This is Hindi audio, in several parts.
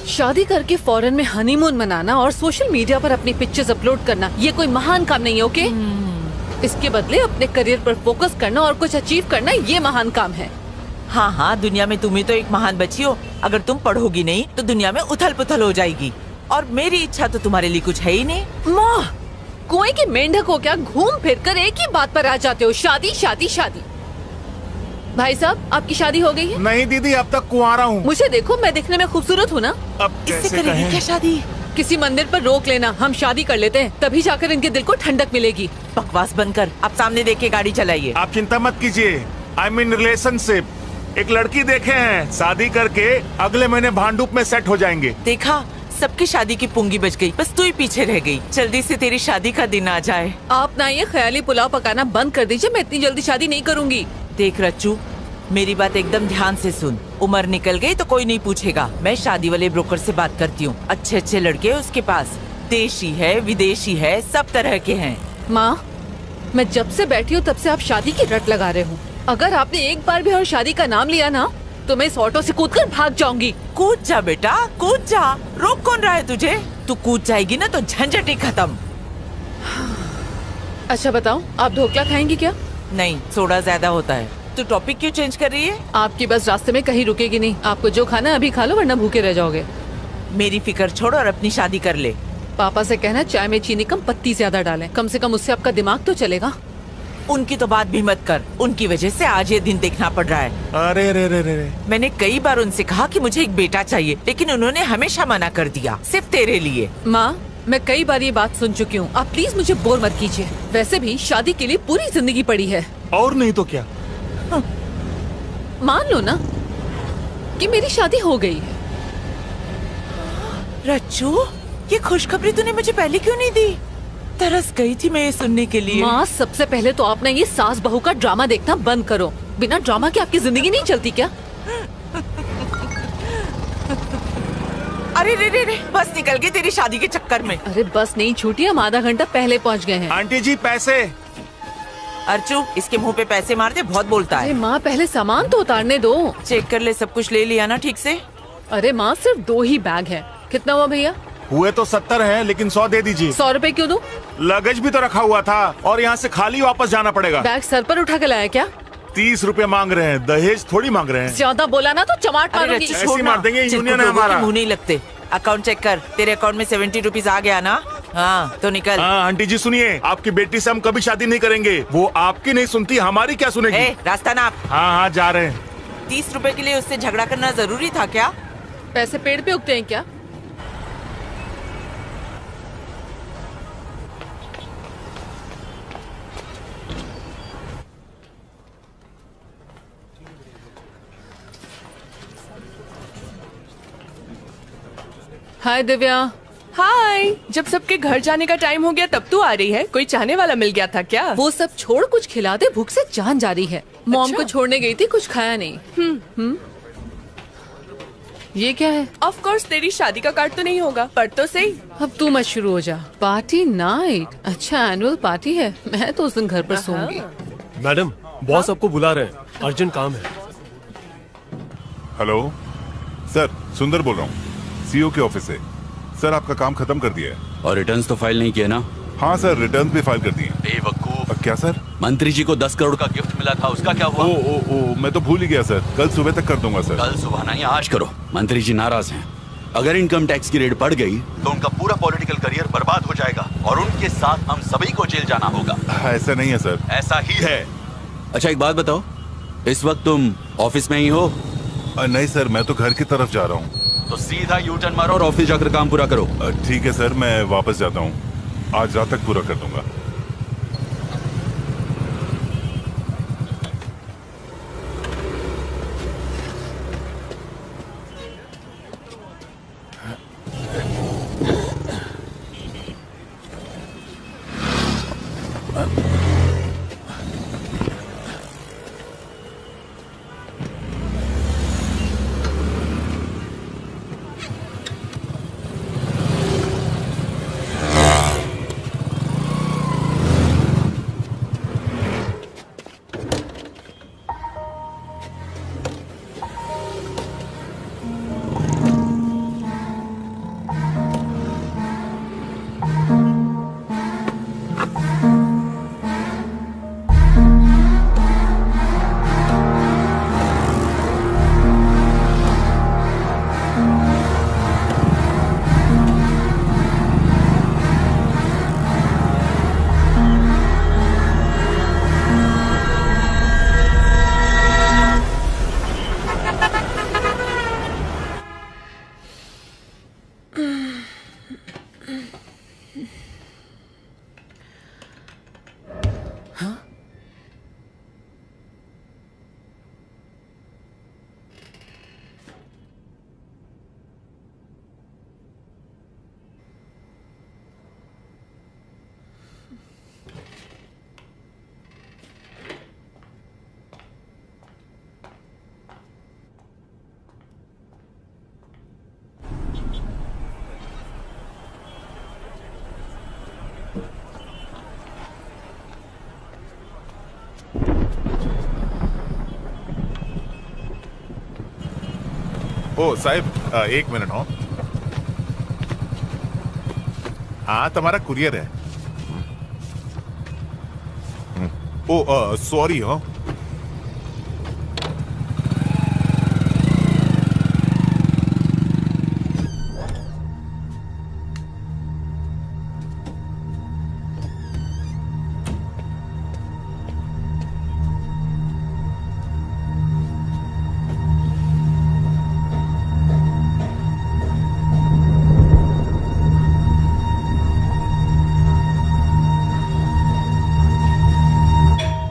शादी करके फॉरेन में हनीमून मनाना और सोशल मीडिया पर अपनी पिक्चर्स अपलोड करना ये कोई महान काम नहीं है, ओके? इसके बदले अपने करियर पर फोकस करना और कुछ अचीव करना ये महान काम है। हाँ हाँ, दुनिया में तुम ही तो एक महान बच्ची हो। अगर तुम पढ़ोगी नहीं तो दुनिया में उथल पुथल हो जाएगी, और मेरी इच्छा तो तुम्हारे लिए कुछ है ही नहीं। माँ, कुएं की मेंढक हो क्या? घूम फिर कर एक ही बात पर आ जाते हो, शादी शादी शादी। भाई साहब, आपकी शादी हो गई है? नहीं दीदी, अब तक कुंवारा हूँ। मुझे देखो, मैं दिखने में खूबसूरत हूँ ना? अब इससे कैसे करेगी कहें? क्या शादी? किसी मंदिर पर रोक लेना, हम शादी कर लेते हैं, तभी जाकर इनके दिल को ठंडक मिलेगी। बकवास बंद कर, आप सामने देख के गाड़ी चलाइए। आप चिंता मत कीजिए, आई एम इन रिलेशनशिप। एक लड़की देखे हैं, शादी करके अगले महीने भांडुप में सेट हो जाएंगे। देखा, सबकी शादी की पुंगी बच गई, बस तू ही पीछे रह गई। जल्दी से तेरी शादी का दिन आ जाए। आप ना ये ख्याली पुलाव पकाना बंद कर दीजिए, मैं इतनी जल्दी शादी नहीं करूँगी। देख रच्चू, मेरी बात एकदम ध्यान से सुन। उम्र निकल गई तो कोई नहीं पूछेगा। मैं शादी वाले ब्रोकर से बात करती हूँ। अच्छे अच्छे लड़के उसके पास, देशी है विदेशी है, सब तरह के हैं। माँ, मैं जब से बैठी हूँ तब से आप शादी की रट लगा रहे हो। अगर आपने एक बार भी और शादी का नाम लिया ना तो मैं इस ऑटो से कूदकर भाग जाऊंगी। कूद जा बेटा, कूद जा। रोक कौन रहा है तुझे? तू कूद जाएगी ना तो झंझट ही खत्म। अच्छा बताओ, आप ढोकला खाएंगी क्या? नहीं, सोडा ज्यादा होता है। तू टॉपिक क्यों चेंज कर रही है? आपकी बस रास्ते में कहीं रुकेगी नहीं। आपको जो खाना है अभी खा लो, वरना भूखे रह जाओगे। मेरी फिक्र छोड़ और अपनी शादी कर ले। पापा से कहना चाय में चीनी कम, पत्ती ज्यादा डालें। कम से कम उससे आपका दिमाग तो चलेगा। उनकी तो बात भी मत कर, उनकी वजह से आज ये दिन देखना पड़ रहा है। अरे रे रे रे रे। मैंने कई बार उनसे कहा कि मुझे एक बेटा चाहिए, लेकिन उन्होंने हमेशा मना कर दिया, सिर्फ तेरे लिए। माँ, मैं कई बार ये बात सुन चुकी हूँ, आप प्लीज मुझे बोर मत कीजिए। वैसे भी शादी के लिए पूरी जिंदगी पड़ी है। और नहीं तो क्या। मान लो ना कि मेरी शादी हो गई है। रच्चू, ये खुशखबरी तूने मुझे पहले क्यों नहीं दी? तरस गई थी मैं ये सुनने के लिए। माँ, सबसे पहले तो आप ना ये सास बहू का ड्रामा देखना बंद करो। बिना ड्रामा के आपकी जिंदगी नहीं चलती क्या? अरे रे रे रे, बस निकल गई तेरी शादी के चक्कर में। अरे बस नहीं छूटी, हम आधा घंटा पहले पहुँच गए हैं। आंटी जी पैसे। अर्चू, इसके मुंह पे पैसे मार दे, बहुत बोलता अरे है। माँ, पहले सामान तो उतारने दो। चेक कर ले, सब कुछ ले लिया ना ठीक से? अरे माँ, सिर्फ 2 ही बैग है। कितना हुआ भैया? हुए तो 70 हैं, लेकिन 100 दे दीजिए। 100 रुपए क्यों दूं? लगेज भी तो रखा हुआ था और यहाँ से खाली वापस जाना पड़ेगा। बैग सर पर उठा के लाया क्या? 30 रुपए मांग रहे हैं, दहेज थोड़ी मांग रहे हैं। ज्यादा बोला ना तो चमाट अरे मारूंगी। रच्चू, ऐसे छोड़ ही ना। मार देंगे, चिरकुट यूनियन है लोगों के हमारा। मुंह नहीं लगते। अकाउंट चेक कर, तेरे अकाउंट में 70 रुपीज आ गया ना? हाँ तो निकल। हाँ आंटी जी सुनिए, आपकी बेटी से हम कभी शादी नहीं करेंगे। वो आपकी नहीं सुनती, हमारी क्या सुनेगी? ए, रास्ता नाप। हाँ हाँ जा रहे हैं। 30 रुपए के लिए उससे झगड़ा करना जरूरी था क्या? पैसे पेड़ पे उगते हैं क्या? हाय दिव्या। हाय, जब सबके घर जाने का टाइम हो गया तब तू आ रही है? कोई चाहने वाला मिल गया था क्या? वो सब छोड़, कुछ खिला दे, भूख से जान जा रही है। मॉम अच्छा? को छोड़ने गई थी, कुछ खाया नहीं। ये क्या है? ऑफ कोर्स तेरी शादी का कार्ड तो नहीं होगा, पर तो सही। अब तू मत शुरू हो जा। Party night? अच्छा, एनुअल पार्टी है। मैं तो उस दिन घर पर सोऊंगी। मैडम, बॉस आपको बुला रहे हैं, अर्जेंट काम है। हेलो सर, सुंदर बोल रहा हूँ, सीईओ के ऑफिस से। सर आपका काम खत्म कर दिया है। और रिटर्न्स तो फाइल नहीं किए ना? हाँ सर, रिटर्न भी फाइल कर दिए। बेवकूफ। क्या सर? मंत्री जी को 10 करोड़ का गिफ्ट मिला था, उसका क्या हुआ? ओ मैं तो भूल ही गया सर, कल सुबह तक कर दूंगा सर। कल सुबह नहीं, आज करो। मंत्री जी नाराज हैं। अगर इनकम टैक्स की रेट बढ़ गई तो उनका पूरा पॉलिटिकल करियर बर्बाद हो जाएगा और उनके साथ हम सभी को जेल जाना होगा। ऐसा नहीं है सर। ऐसा ही है। अच्छा एक बात बताओ, इस वक्त तुम ऑफिस में ही हो? नहीं सर, मैं तो घर की तरफ जा रहा हूँ। तो सीधा यू टर्न मारो और ऑफिस जाकर काम पूरा करो। ठीक है सर, मैं वापस जाता हूँ, आज रात तक पूरा कर दूंगा। ओ साहब, एक मिनट हो। हाँ, तुम्हारा कुरियर है। ओ सॉरी हो।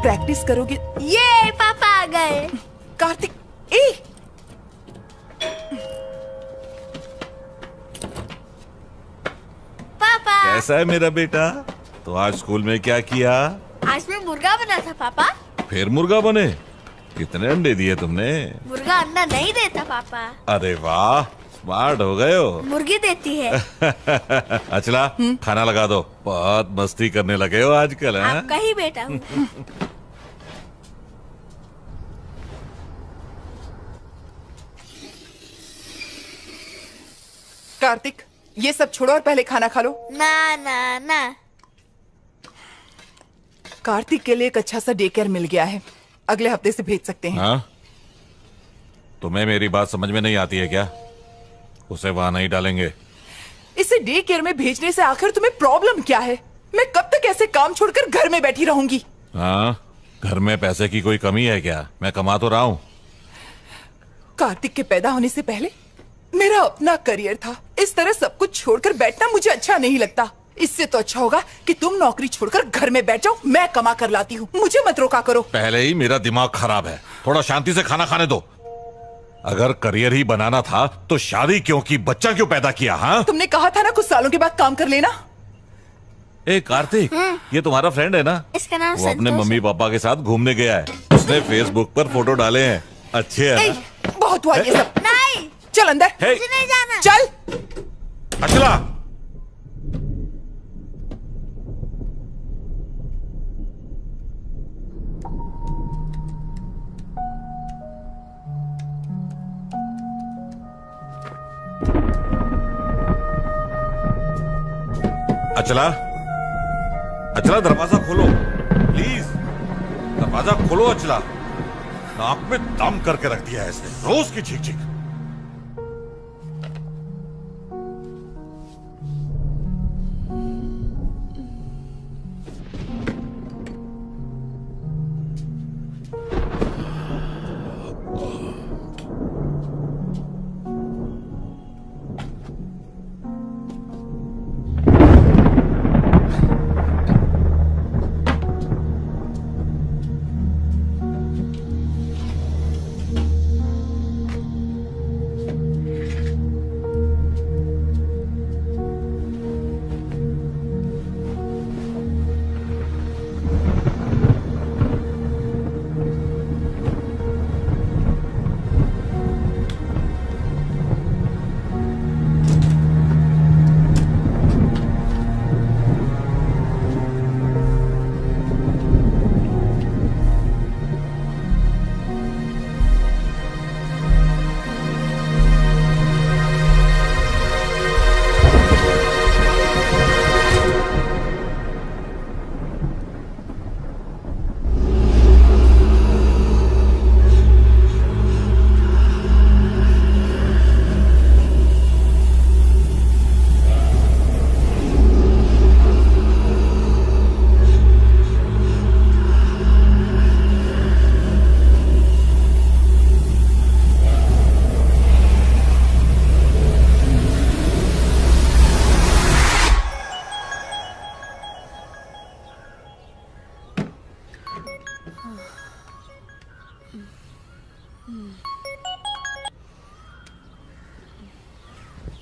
प्रैक्टिस करोगे? ये पापा आ गए। कार्तिक, ए पापा, कैसा है मेरा बेटा? तो आज स्कूल में क्या किया? आज मैं मुर्गा बना था पापा। फिर मुर्गा बने? कितने अंडे दिए तुमने? मुर्गा अंडा नहीं देता पापा, अरे वाह, स्मार्ट हो गए हो। मुर्गी देती है। अचला, खाना लगा दो। बहुत मस्ती करने लगे हो आजकल, हैं? आपका ही बेटा हूँ। कार्तिक, ये सब छोड़ो और पहले खाना खा लो। ना ना ना, कार्तिक के लिए एक अच्छा सा डे केयर मिल गया है, अगले हफ्ते से भेज सकते हैं। हाँ? तुम्हें मेरी बात समझ में नहीं आती है क्या? उसे वहां नहीं डालेंगे। इसे डे केयर में भेजने से आखिर तुम्हें प्रॉब्लम क्या है? मैं कब तक ऐसे काम छोड़कर घर में बैठी रहूंगी? हाँ, घर में पैसे की कोई कमी है क्या? मैं कमा तो रहा हूँ। कार्तिक के पैदा होने से पहले मेरा अपना करियर था। इस तरह सब कुछ छोड़कर बैठना मुझे अच्छा नहीं लगता। इससे तो अच्छा होगा कि तुम नौकरी छोड़कर घर में बैठ जाओ, मैं कमा कर लाती हूँ। मुझे मत रोका करो। पहले ही मेरा दिमाग खराब है, थोड़ा शांति से खाना खाने दो। अगर करियर ही बनाना था तो शादी क्यों की, बच्चा क्यों पैदा किया? हाँ, तुमने कहा था ना कुछ सालों के बाद काम कर लेना। ए कार्तिक, ये तुम्हारा फ्रेंड है ना? इसका नाम वो अपने संतोष मम्मी है। पापा के साथ घूमने गया है। उसने फेसबुक पर फोटो डाले हैं, अच्छे है ए, ना? बहुत हुआ ये सब। नहीं, चल अंदर। हे, मुझे नहीं जाना। चल। अचला, अचला, अचला दरवाजा खोलो प्लीज, दरवाजा खोलो अचला। नाक में दम करके रख दिया है इसने, रोज की चीख चीख।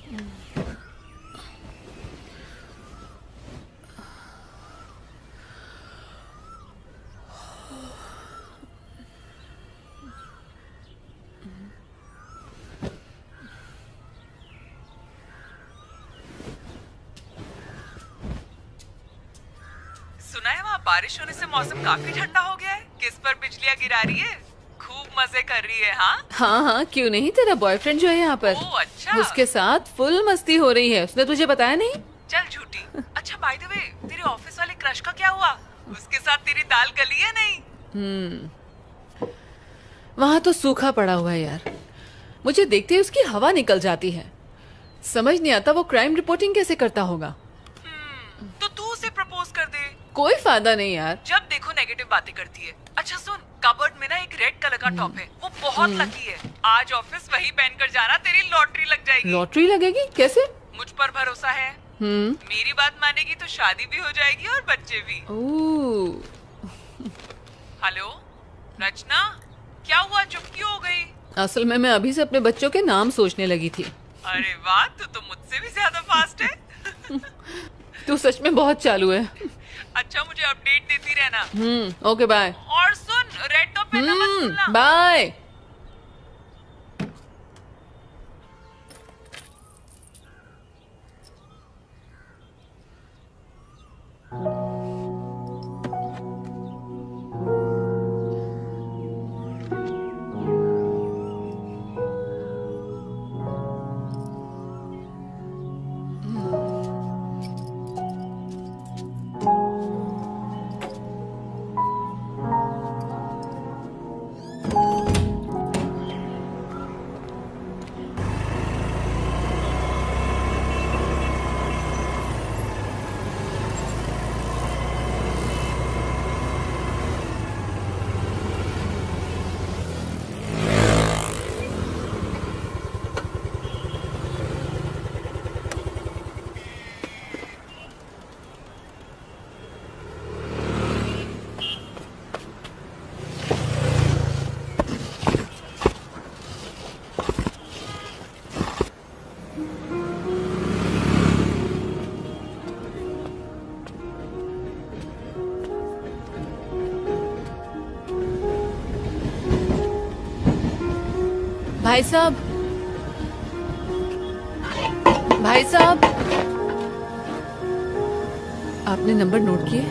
सुना है वहाँ बारिश होने से मौसम काफी ठंडा हो गया है। किस पर बिजलियाँ गिरा रही है? खूब मजे कर रही है। हाँ हाँ हाँ, क्यों नहीं, तेरा बॉयफ्रेंड जो है यहाँ पर, ओह, अच्छा। उसके साथ फुल मस्ती हो रही है। उसने तुझे बताया नहीं? चल झूठी। अच्छा बाय द वे, तेरे ऑफिस वाले क्रश का क्या हुआ? उसके साथ तेरी दाल गली है नहीं? वहाँ तो सूखा पड़ा हुआ है यार। मुझे देखते ही उसकी हवा निकल जाती है। समझ नहीं आता वो क्राइम रिपोर्टिंग कैसे करता होगा। तो तू उसे प्रपोज कर दे। कोई फायदा नहीं यार। जब देखो नेगेटिव बातें करती है। अच्छा सुन, कबर्ड में ना एक रेड कलर का टॉप है, वो बहुत लकी है। आज ऑफिस वही पहनकर जाना, तेरी लॉटरी लग जाएगी। लॉटरी लगेगी? कैसे? मुझ पर भरोसा है। मेरी बात मानेगी तो शादी भी हो जाएगी और बच्चे भी। हेलो रचना, क्या हुआ, चुप क्यों हो गई? असल में मैं अभी से अपने बच्चों के नाम सोचने लगी थी। अरे वाह, तू तो मुझसे भी ज्यादा फास्ट है। तू सच में बहुत चालू है। अच्छा मुझे अपडेट देती रहना। Okay bye. और सुन, रेड टॉप पहनना मत भूलना। बाय। भाई साहब, भाई साहब, आपने नंबर नोट किए?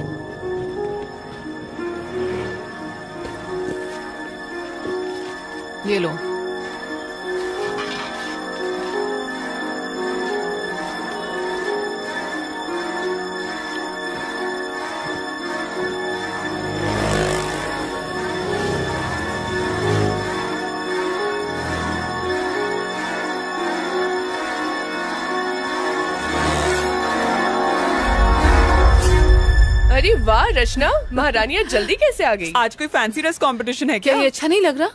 ये लो। अरे वाह रचना, महारानियाँ जल्दी कैसे आ गई? आज कोई फैंसी ड्रेस कंपटीशन है क्या क्या? ये अच्छा नहीं लग रहा?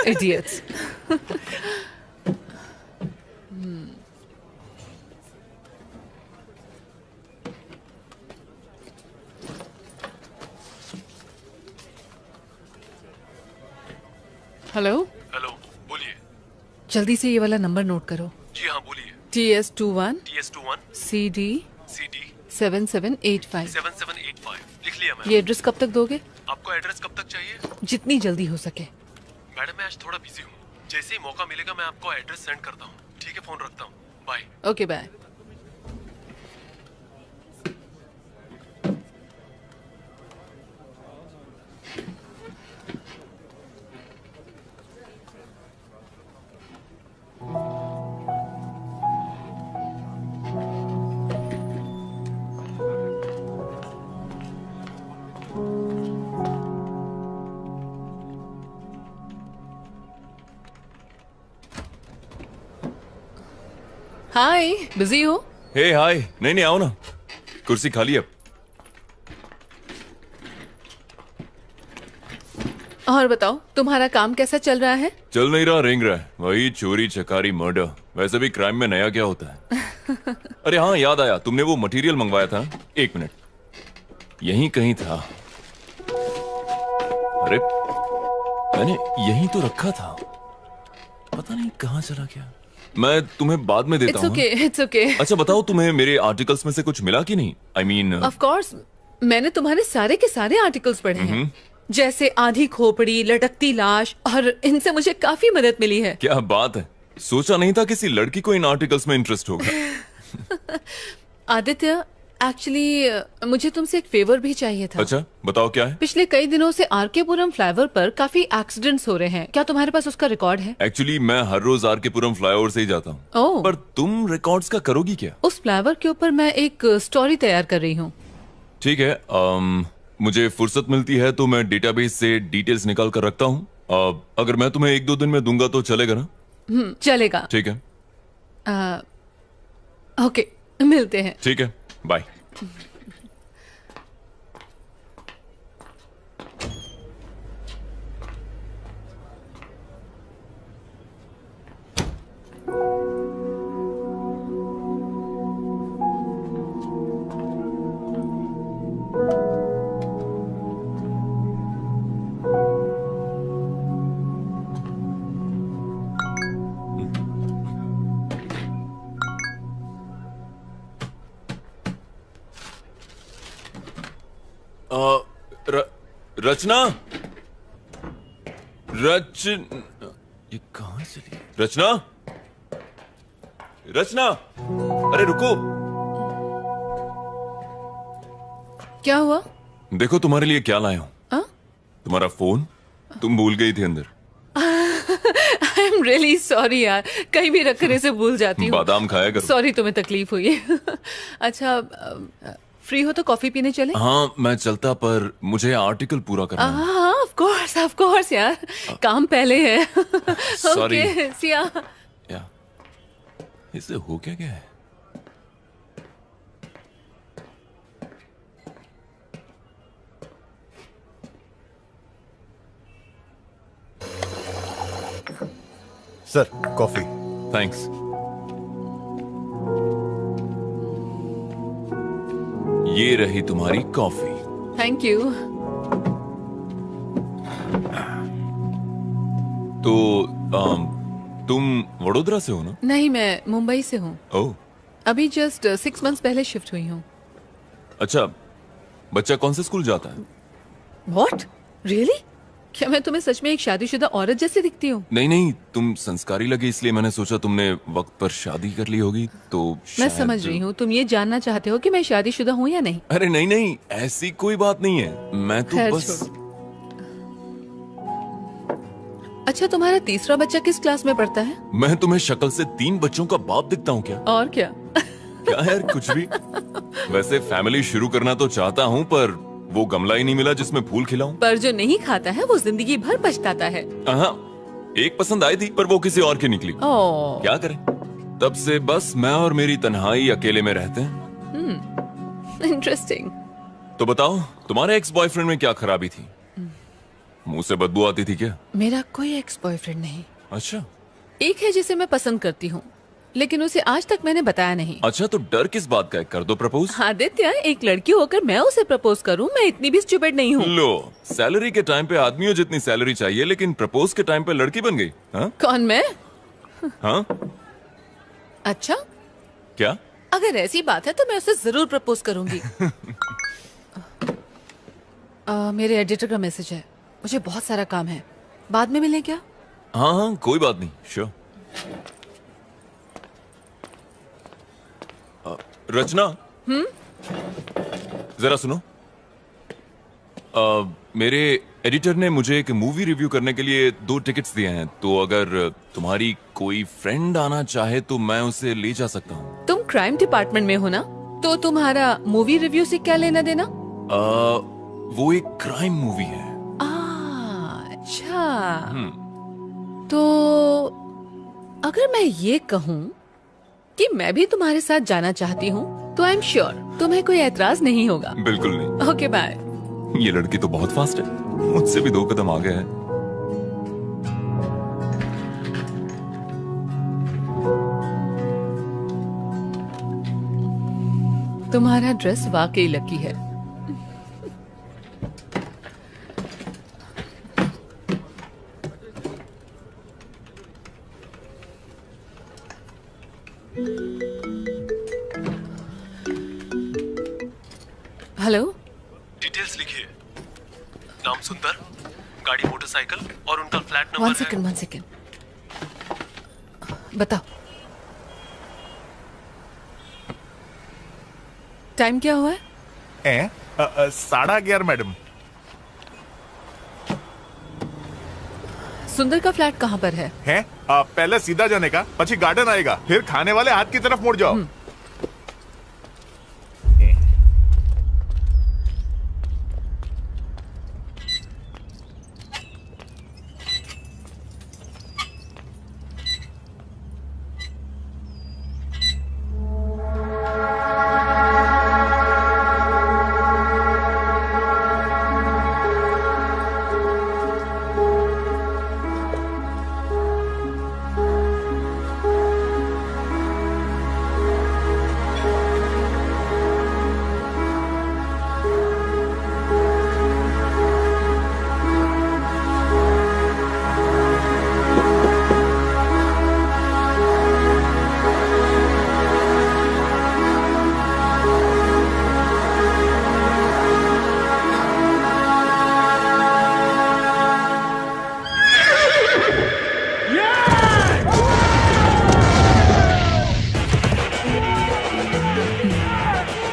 इडियट्स। हेलो, हेलो, बोलिए। जल्दी से ये वाला नंबर नोट करो। जी हाँ, बोलिए। TS21 TS21 CD CD 7785। 7785 लिख लिया मैम। ये एड्रेस कब तक दोगे? आपको एड्रेस कब तक चाहिए? जितनी जल्दी हो सके। मैडम मैं आज थोड़ा बिजी हूँ, जैसे ही मौका मिलेगा मैं आपको एड्रेस सेंड करता हूँ। ठीक है, फोन रखता हूँ, bye. Okay bye. Hi, busy हो? हे हाय, नहीं आओ ना, कुर्सी खाली अब। और बताओ, तुम्हारा काम कैसा चल रहा है? चल नहीं रहा, रेंग रहा है, वही चोरी चकारी मर्डर। वैसे भी क्राइम में नया क्या होता है? अरे हाँ, याद आया, तुमने वो मटेरियल मंगवाया था। एक मिनट, यहीं कहीं था। अरे मैंने यहीं तो रखा था, पता नहीं कहाँ चला गया। मैं तुम्हें बाद में देता इट्स हूँ। Okay, it's okay. अच्छा बताओ, तुम्हें मेरे आर्टिकल्स में से कुछ मिला कि नहीं? आई मीन ऑफ कोर्स मैंने तुम्हारे सारे के सारे आर्टिकल्स पढ़े हैं, जैसे आधी खोपड़ी, लटकती लाश, और इनसे मुझे काफी मदद मिली है। क्या बात है, सोचा नहीं था किसी लड़की को इन आर्टिकल्स में इंटरेस्ट होगा। आदित्य, एक्चुअली मुझे तुमसे एक फेवर भी चाहिए था। अच्छा बताओ क्या है? पिछले कई दिनों से आरके पुरम फ्लाईओवर पर काफी एक्सीडेंट्स हो रहे हैं, क्या तुम्हारे पास उसका रिकॉर्ड है? एक्चुअली मैं हर रोज आरके पुरम फ्लाईओवर से ही जाता हूँ। ओह। पर तुम रिकॉर्ड्स का करोगी क्या? उस फ्लाईओवर के ऊपर मैं एक स्टोरी तैयार कर रही हूँ। ठीक है, मुझे फुर्सत मिलती है तो मैं डेटाबेस से डिटेल्स निकाल कर रखता हूँ। अगर मैं तुम्हें 1-2 दिन में दूंगा तो चलेगा ना? चलेगा। ठीक है। ओके, मिलते हैं। ठीक है, बाय। रचना, ये कहाँ चली? रचना, रचना, अरे रुको। क्या हुआ? देखो तुम्हारे लिए क्या लाया हूँ। तुम्हारा फोन तुम भूल गई थी अंदर। आई एम रियली सॉरी यार, कहीं भी रख कर इसे भूल जाती हूँ। बादाम खाया करो। सॉरी तुम्हें तकलीफ हुई। अच्छा, फ्री हो तो कॉफी पीने चले? हाँ मैं चलता, पर मुझे आर्टिकल पूरा करना है। हाँ ऑफ कोर्स यार, काम पहले है। Sorry. ओके, सिया। या इसे हो क्या गया है? Sir coffee. थैंक्स। ये रही तुम्हारी कॉफी। Thank you. तो तुम वडोदरा से हो ना? नहीं, मैं मुंबई से हूँ। ओह अभी जस्ट 6 मंथ्स पहले शिफ्ट हुई हूँ। अच्छा, बच्चा कौन से स्कूल जाता है? व्हाट? रियली? क्या मैं तुम्हें सच में एक शादीशुदा औरत जैसी दिखती हूँ? नहीं, तुम संस्कारी लगी इसलिए मैंने सोचा तुमने वक्त पर शादी कर ली होगी तो मैं शायद... समझ रही हूँ, तुम ये जानना चाहते हो कि मैं शादीशुदा हूँ या नहीं। अरे नहीं, ऐसी कोई बात नहीं है। मैं तो खैर बस... छोड़ो। अच्छा, तुम्हारा तीसरा बच्चा किस क्लास में पढ़ता है? मैं तुम्हें शक्ल से 3 बच्चों का बाप दिखता हूँ क्या? और क्या? क्या यार, कुछ भी। वैसे फैमिली शुरू करना तो चाहता हूँ, पर वो गमला ही नहीं मिला जिसमें फूल खिलाऊं। पर जो नहीं खाता है वो जिंदगी भर पछताता है। हाँ, एक पसंद आई थी पर वो किसी और की निकली। ओह। क्या करें, तब से बस मैं और मेरी तन्हाई अकेले में रहते हैं। इंटरेस्टिंग। तो बताओ, तुम्हारे एक्स बॉयफ्रेंड में क्या खराबी थी? मुंह से बदबू आती थी क्या? मेरा कोई एक्स बॉयफ्रेंड नहीं। अच्छा। एक है जिसे मैं पसंद करती हूँ, लेकिन उसे आज तक मैंने बताया नहीं। अच्छा, तो डर किस बात का है? कर दो प्रपोज। आदित्य, एक लड़की होकर मैं उसे प्रपोज करूं, मैं इतनी भी स्टूपिड नहीं हूँ। लो, सैलरी के टाइम पे आदमियों जितनी सैलरी चाहिए, लेकिन प्रपोज के टाइम पे लड़की बन गई। हाँ? कौन, मैं? हाँ? अच्छा, क्या? अगर ऐसी बात है तो मैं उसे जरूर प्रपोज करूंगी। मेरे एडिटर का मैसेज है, मुझे बहुत सारा काम है, बाद में मिलें क्या? हाँ, कोई बात नहीं, श्योर। रचना, जरा सुनो। मेरे एडिटर ने मुझे एक मूवी रिव्यू करने के लिए 2 टिकट्स दिए हैं, तो अगर तुम्हारी कोई फ्रेंड आना चाहे तो मैं उसे ले जा सकता हूँ। तुम क्राइम डिपार्टमेंट में हो ना, तो तुम्हारा मूवी रिव्यू से क्या लेना देना? वो एक क्राइम मूवी है। अच्छा, तो अगर मैं ये कहूँ कि मैं भी तुम्हारे साथ जाना चाहती हूँ तो आई एम श्योर तुम्हें कोई एतराज नहीं होगा। बिल्कुल नहीं। Okay, bye. ये लड़की तो बहुत फास्ट है, मुझसे भी 2 कदम आगे है। तुम्हारा ड्रेस वाकई लकी है। हेलो, डिटेल्स लिखिए। नाम सुंदर, गाड़ी मोटरसाइकिल और उनका फ्लैट वन नंबर है। सेकंड। बताओ टाइम क्या हुआ है? 11:30 मैडम। सुंदर का फ्लैट कहाँ पर है? पहले सीधा जाने का, પછી गार्डन आएगा, फिर खाने वाले हाथ की तरफ मुड़ जाओ।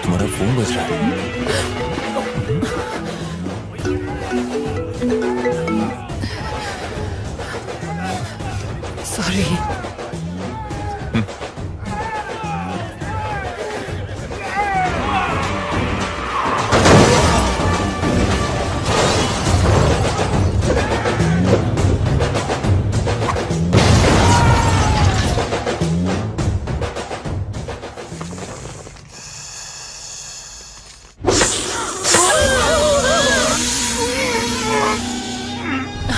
तुम्हारा फोन बज रहा है। Sorry.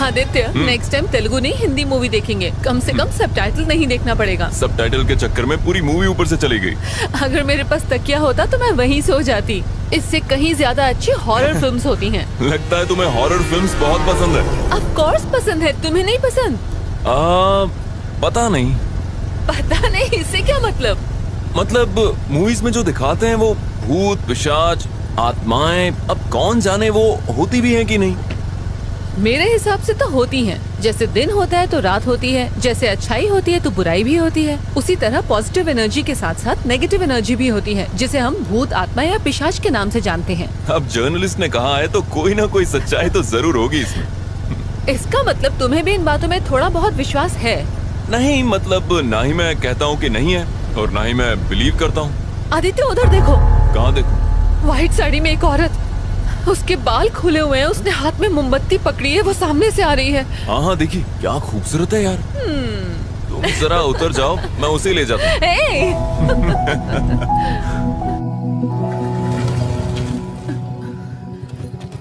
Aditya, next time Telugu नहीं हिंदी मूवी देखेंगे। कम से कम सबटाइटल नहीं देखना पड़ेगा। सबटाइटल के चक्कर में पूरी मूवी ऊपर से चली गई। अगर मेरे पास तकिया होता तो मैं वहीं सो जाती। इससे कहीं ज्यादा अच्छी हॉरर फिल्म्स होती हैं। लगता है तुम्हें हॉरर फिल्म्स बहुत पसंद है। ऑफ कोर्स पसंद है, तुम्हें नहीं पसंद? पता नहीं। पता नहीं, इससे क्या मतलब? मतलब मूवीज में जो दिखाते हैं वो भूत, पिशाच, आत्माएं, अब कौन जाने वो होती भी हैं कि नहीं। मेरे हिसाब से तो होती हैं। जैसे दिन होता है तो रात होती है, जैसे अच्छाई होती है तो बुराई भी होती है, उसी तरह पॉजिटिव एनर्जी के साथ साथ नेगेटिव एनर्जी भी होती है, जिसे हम भूत, आत्मा या पिशाच के नाम से जानते हैं। अब जर्नलिस्ट ने कहा है तो कोई ना कोई सच्चाई तो जरूर होगी इसमें। इसका मतलब तुम्हें भी इन बातों में थोड़ा बहुत विश्वास है? नहीं, मतलब ना ही मैं कहता हूँ कि नहीं है और ना ही मैं बिलीव करता हूँ। आदित्य, उधर देखो। कहाँ देखो? व्हाइट साड़ी में एक औरत, उसके बाल खुले हुए हैं, उसने हाथ में मोमबत्ती पकड़ी है, वो सामने से आ रही है। हाँ देखिए, क्या खूबसूरत है यार। तुम जरा उतर जाओ, मैं उसे ले जाता हूँ।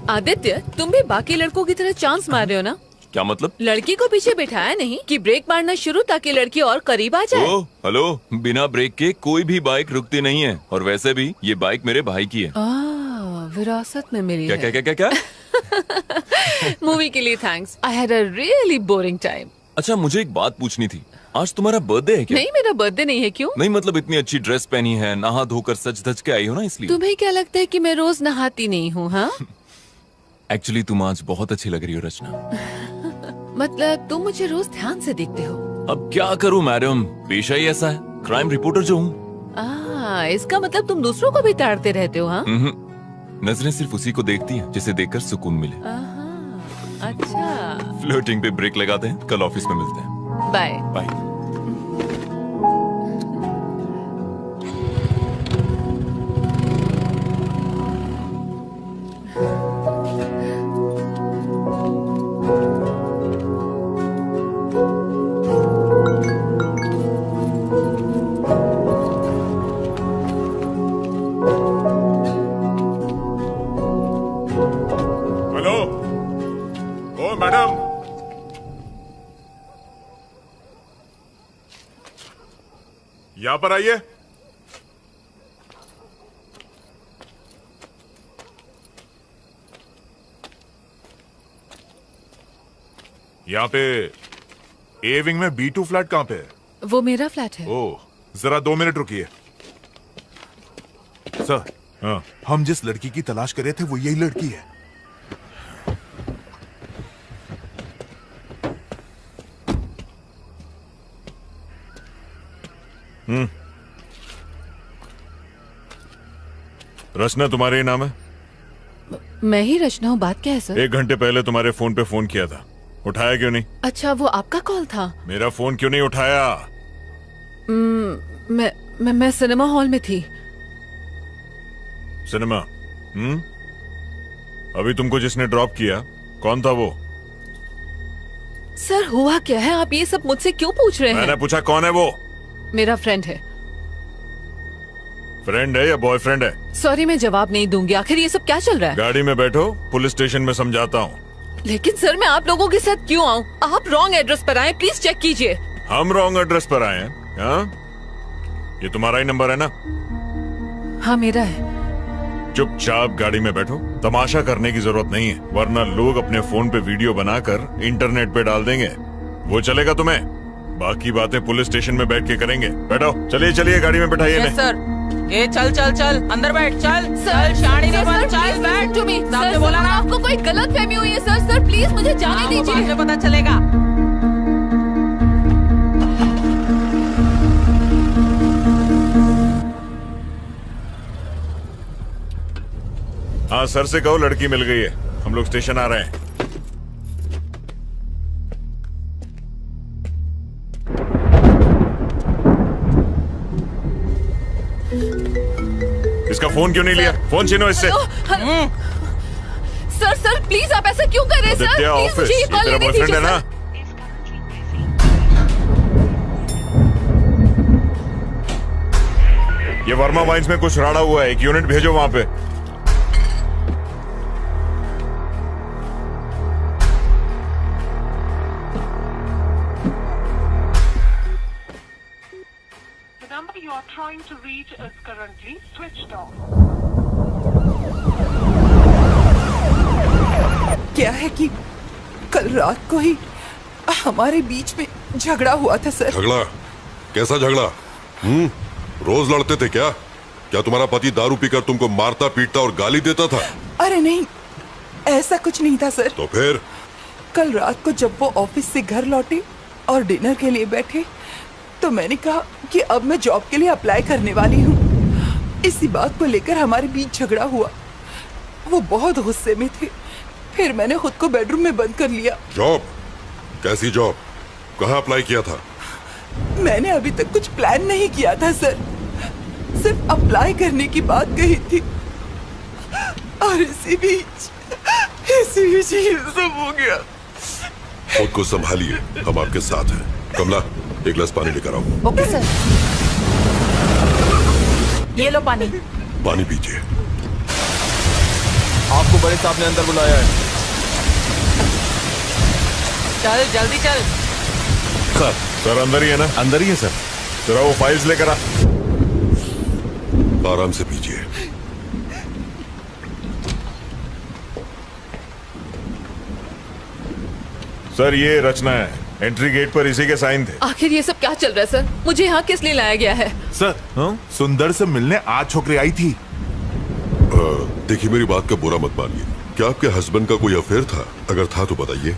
आदित्य, तुम भी बाकी लड़कों की तरह चांस मार रहे हो ना? क्या मतलब? लड़की को पीछे बिठाया नहीं कि ब्रेक मारना शुरू ताकि लड़की और करीब आ जाए। ओ, हेलो, बिना ब्रेक के कोई भी बाइक रुकती नहीं है, और वैसे भी ये बाइक मेरे भाई की है। विरासत में मिली क्या है। क्या क्या क्या क्या? मूवी के लिए thanks. I had a really boring time. अच्छा, मुझे एक बात पूछनी थी। आज तुम्हारा बर्थडे है क्या? नहीं, मेरा बर्थडे नहीं है। क्यों? नहीं, मतलब इतनी अच्छी ड्रेस पहनी है, नहा धोकर सज धज के आई हो ना, इसलिए। तुम्हें क्या लगता है कि मैं रोज नहाती नहीं हूँ? हाँ, एक्चुअली तुम आज बहुत अच्छी लग रही हो रचना। मतलब तुम मुझे रोज ध्यान से देखते हो। अब क्या करूं मैडम, पेशा ही ऐसा है, क्राइम रिपोर्टर जो हूँ। इसका मतलब तुम दूसरों को भी ताड़ते रहते हो? हाँ, नजरें सिर्फ उसी को देखती हैं जिसे देखकर सुकून मिले। अच्छा। फ्लर्टिंग पे ब्रेक लगाते हैं, कल ऑफिस में मिलते हैं। Bye bye. हेलो, ओ मैडम, यहाँ पर आइए। यहाँ पे ए विंग में B2 फ्लैट कहाँ पे है? वो मेरा फ्लैट है। ओह, जरा 2 मिनट रुकिए। सर, हाँ, हम जिस लड़की की तलाश कर रहे थे वो यही लड़की है। रचना तुम्हारे ही नाम है? मैं ही रचना हूँ। बात क्या है सर? 1 घंटे पहले तुम्हारे फोन पे फोन किया था, उठाया क्यों नहीं? अच्छा, वो आपका कॉल था? मेरा फोन क्यों नहीं उठाया? मैं सिनेमा हॉल में थी। सिनेमा? अभी तुमको जिसने ड्रॉप किया कौन था वो? सर, हुआ क्या है? आप ये सब मुझसे क्यों पूछ रहे हैं? मैंने पूछा कौन है वो? मेरा फ्रेंड है। फ्रेंड है या बॉयफ्रेंड है? सॉरी, मैं जवाब नहीं दूंगी। आखिर ये सब क्या चल रहा है? गाड़ी में बैठो, पुलिस स्टेशन में समझाता हूँ। लेकिन सर, मैं आप लोगों के साथ क्यों आऊँ? आप रॉन्ग एड्रेस पर आए, प्लीज चेक कीजिए। हम रॉन्ग एड्रेस पर आए हैं? हाँ? ये तुम्हारा ही नंबर है ना? हाँ, मेरा है। चुपचाप गाड़ी में बैठो, तमाशा करने की जरूरत नहीं है, वरना लोग अपने फोन पे वीडियो बनाकर इंटरनेट पे डाल देंगे। वो चलेगा तुम्हें? बाकी बातें पुलिस स्टेशन में बैठ के करेंगे। बैठो, चलिए चलिए, गाड़ी में बैठाइए। Yes sir. ए चल चल चल, अंदर बैठ, चल चल, शानी ने बोला चल बैठ। सामने बोला ना। आपको कोई गलत फहमी हुई है सर। सर प्लीज मुझे जाने दीजिए। बाद में पता चलेगा। हाँ, सर से कहो लड़की मिल गई है, हम लोग स्टेशन आ रहे हैं। इसका फोन क्यों नहीं लिया? फोन छीनो इससे। सर सर प्लीज, आप ऐसा क्यों कर रहे हैं? सर आदित्य प्लीज ऑफिस, मुझे ये ये कॉल तेरा लेने बॉयफ्रेंड दीजिए है ना? सर। ये वर्मा वाइन्स में कुछ राड़ा हुआ है, एक यूनिट भेजो वहां पे। The number you are trying to reach is currently switched off. क्या है कि कल रात को ही हमारे बीच में झगड़ा हुआ था सर। झगड़ा? कैसा झगड़ा? रोज लड़ते थे क्या? क्या तुम्हारा पति दारू पीकर तुमको मारता पीटता और गाली देता था? अरे नहीं, ऐसा कुछ नहीं था सर। तो फिर? कल रात को जब वो ऑफिस से घर लौटे और डिनर के लिए बैठे तो मैंने कहा कि अब मैं जॉब के लिए अप्लाई करने वाली हूँ। इसी बात को लेकर हमारे बीच झगड़ा हुआ। वो बहुत गुस्से में थे। फिर मैंने खुद को बेडरूम में बंद कर लिया। जॉब? कैसी जॉब? कहाँ अप्लाई किया था? मैंने अभी तक कुछ प्लान नहीं किया था सर, सिर्फ अप्लाई करने की बात कही थी। और इसी बीच ये सब हो गया। खुद को संभालिए, हम आपके साथ हैं। कमला, एक गिलास पानी लेकर आओ। Okay sir. ये लो पानी। पानी पीजिए। आपको बड़े साहब ने अंदर बुलाया है। चल जल्दी चल। सर अंदर ही है ना? अंदर ही है सर। जरा वो फाइल्स लेकर आ। आराम से पीजिए। सर ये रचना है, एंट्री गेट पर इसी के साइन थे। आखिर ये सब क्या चल रहा है सर? मुझे यहाँ किस लिए लाया गया है? सर, सुंदर से मिलने आज छोकरी आई थी। देखिए, मेरी बात का बुरा मत मानिए। क्या आपके हस्बैंड का कोई अफेयर था? अगर था तो बताइए।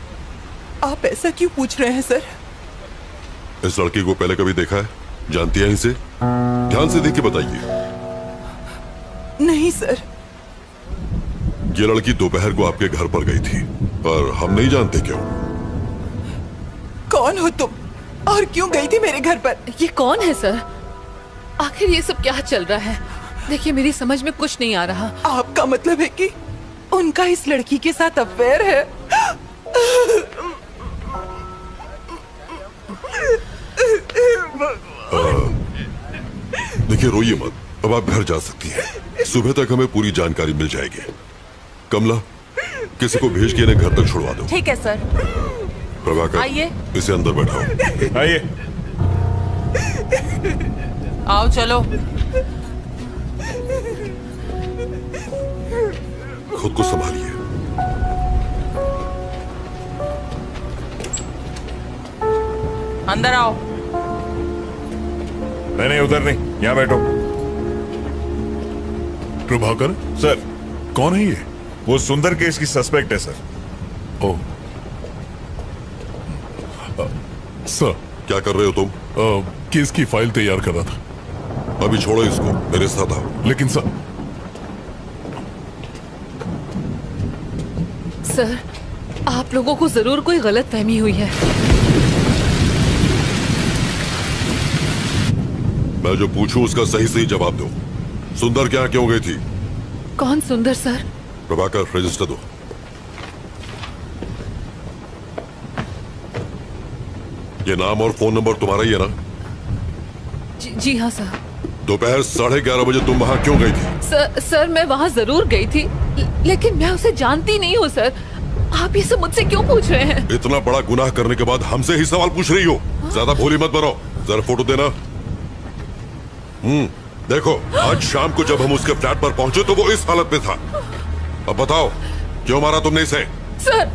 आप ऐसा क्यों पूछ रहे हैं सर? इस लड़की को पहले कभी देखा है? जानती हैं इसे? ध्यान से देख के बताइए। नहीं सर। ये लड़की दोपहर को आपके घर पर गई थी, पर हम नहीं जानते क्यों। कौन हो तुम और क्यों गई थी मेरे घर पर? ये कौन है सर? आखिर ये सब क्या चल रहा है? देखिए, मेरी समझ में कुछ नहीं आ रहा। आपका मतलब है कि उनका इस लड़की के साथ अफेयर है? देखिए, रोइए मत, अब आप घर जा सकती हैं। सुबह तक हमें पूरी जानकारी मिल जाएगी। कमला, किसी को भेज के इन्हें घर तक छुड़वा दो। ठीक है सर। प्रभाकर, आइए। इसे अंदर बैठाओ। आइए। आओ चलो। खुद को संभालिए। अंदर आओ। नहीं उधर नहीं, यहाँ बैठो। प्रभाकर सर, कौन है ये? वो सुंदर केस की सस्पेक्ट है सर। ओ सर, क्या कर रहे हो तुम? केस की फाइल तैयार कर रहा था। अभी छोड़ो इसको, मेरे साथ आओ। लेकिन सर सर, आप लोगों को जरूर कोई गलतफहमी हुई है। मैं जो पूछूं उसका सही सही जवाब दो। सुंदर क्या क्यों गई थी? कौन सुंदर सर? प्रभाकर, रजिस्टर दो। ये नाम और फोन नंबर तुम्हारा ही है ना? जी हाँ सर। दोपहर 11:30 बजे तुम वहां क्यों गई थी? सर मैं वहाँ जरूर गई थी, लेकिन मैं उसे जानती नहीं हूँ सर। आप ये सब मुझसे क्यों पूछ रहे हैं? इतना बड़ा गुनाह करने के बाद हमसे ही सवाल पूछ रही हो? ज्यादा भोली मत बनो। जरा फोटो देना। देखो, आज शाम को जब हम उसके फ्लैट पर पहुंचे तो वो इस हालत में था। अब बताओ, क्यों मारा तुमने इसे? सर,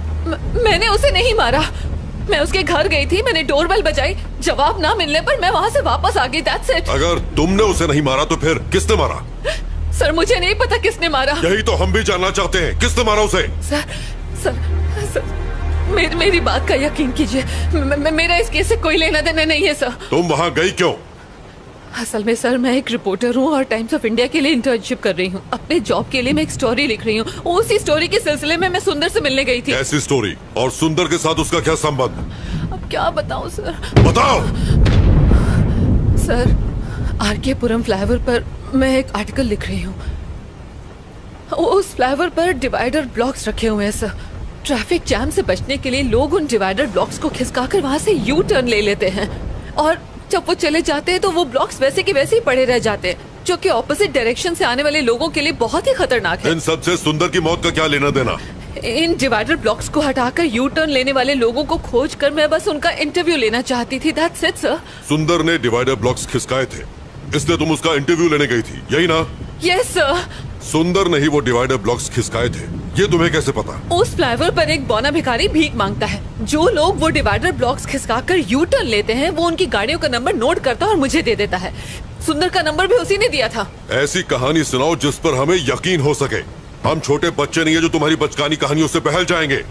मैंने उसे नहीं मारा। मैं उसके घर गई थी, मैंने डोरबेल बजाई, जवाब ना मिलने पर मैं वहाँ से वापस आ गई। That's it। अगर तुमने उसे नहीं मारा तो फिर किसने मारा? सर, मुझे नहीं पता किसने मारा। यही तो हम भी जानना चाहते हैं, किसने मारा उसे? सर, मेरी बात का यकीन कीजिए। मेरा इस केस से कोई लेना देना नहीं है सर। तुम वहाँ गई क्यों? असल में सर, मैं एक रिपोर्टर हूँ और टाइम्स ऑफ इंडिया के लिए इंटर्नशिप कर रही हूँ। अपने जॉब के लिए मैं एक स्टोरी लिख रही हूँ। उसी स्टोरी के सिलसिले में मैं सुंदर से मिलने गई थी। ऐसी स्टोरी? और सुंदर के साथ उसका क्या संबंध? अब क्या बताऊँ सर? बताओ। सर, आरके पुरम फ्लाईओवर पर मैं एक आर्टिकल लिख रही हूँ। उस फ्लाईओवर पर डिवाइडर ब्लॉक्स रखे हुए हैं सर। ट्रैफिक जैम से बचने के लिए लोग उन डिवाइडर ब्लॉक्स को खिसकाकर वहाँ से यू टर्न ले लेते हैं, और जब वो चले जाते हैं तो वो ब्लॉक्स वैसे के वैसे ही पड़े रह जाते हैं, जो कि ऑपोजिट डायरेक्शन से आने वाले लोगों के लिए बहुत ही खतरनाक है। इन सबसे सुंदर की मौत का क्या लेना देना? इन डिवाइडर ब्लॉक्स को हटाकर यू टर्न लेने वाले लोगों को खोज कर मैं बस उनका इंटरव्यू लेना चाहती थी। That's it, sir। सुंदर ने डिवाइडर ब्लॉक्स खिसकाए थे, इसलिए तुम उसका इंटरव्यू लेने गई थी, यही ना? Yes, sir। सुंदर ने ही वो डिवाइडर ब्लॉक्स खिसकाए थे, ये तुम्हें कैसे पता? उस फ्लाईओवर पर एक बौना भिखारी भीख मांगता है। जो लोग वो डिवाइडर ब्लॉक्स खिसकाकर यू टर्न लेते हैं, वो उनकी गाड़ियों का नंबर नोट करता है और मुझे दे देता है। सुंदर का नंबर भी उसी ने दिया था। ऐसी कहानी सुनाओ जिस पर हमें यकीन हो सके। हम छोटे बच्चे नहीं है जो तुम्हारी बचकानी कहानियों से बहल जाएंगे।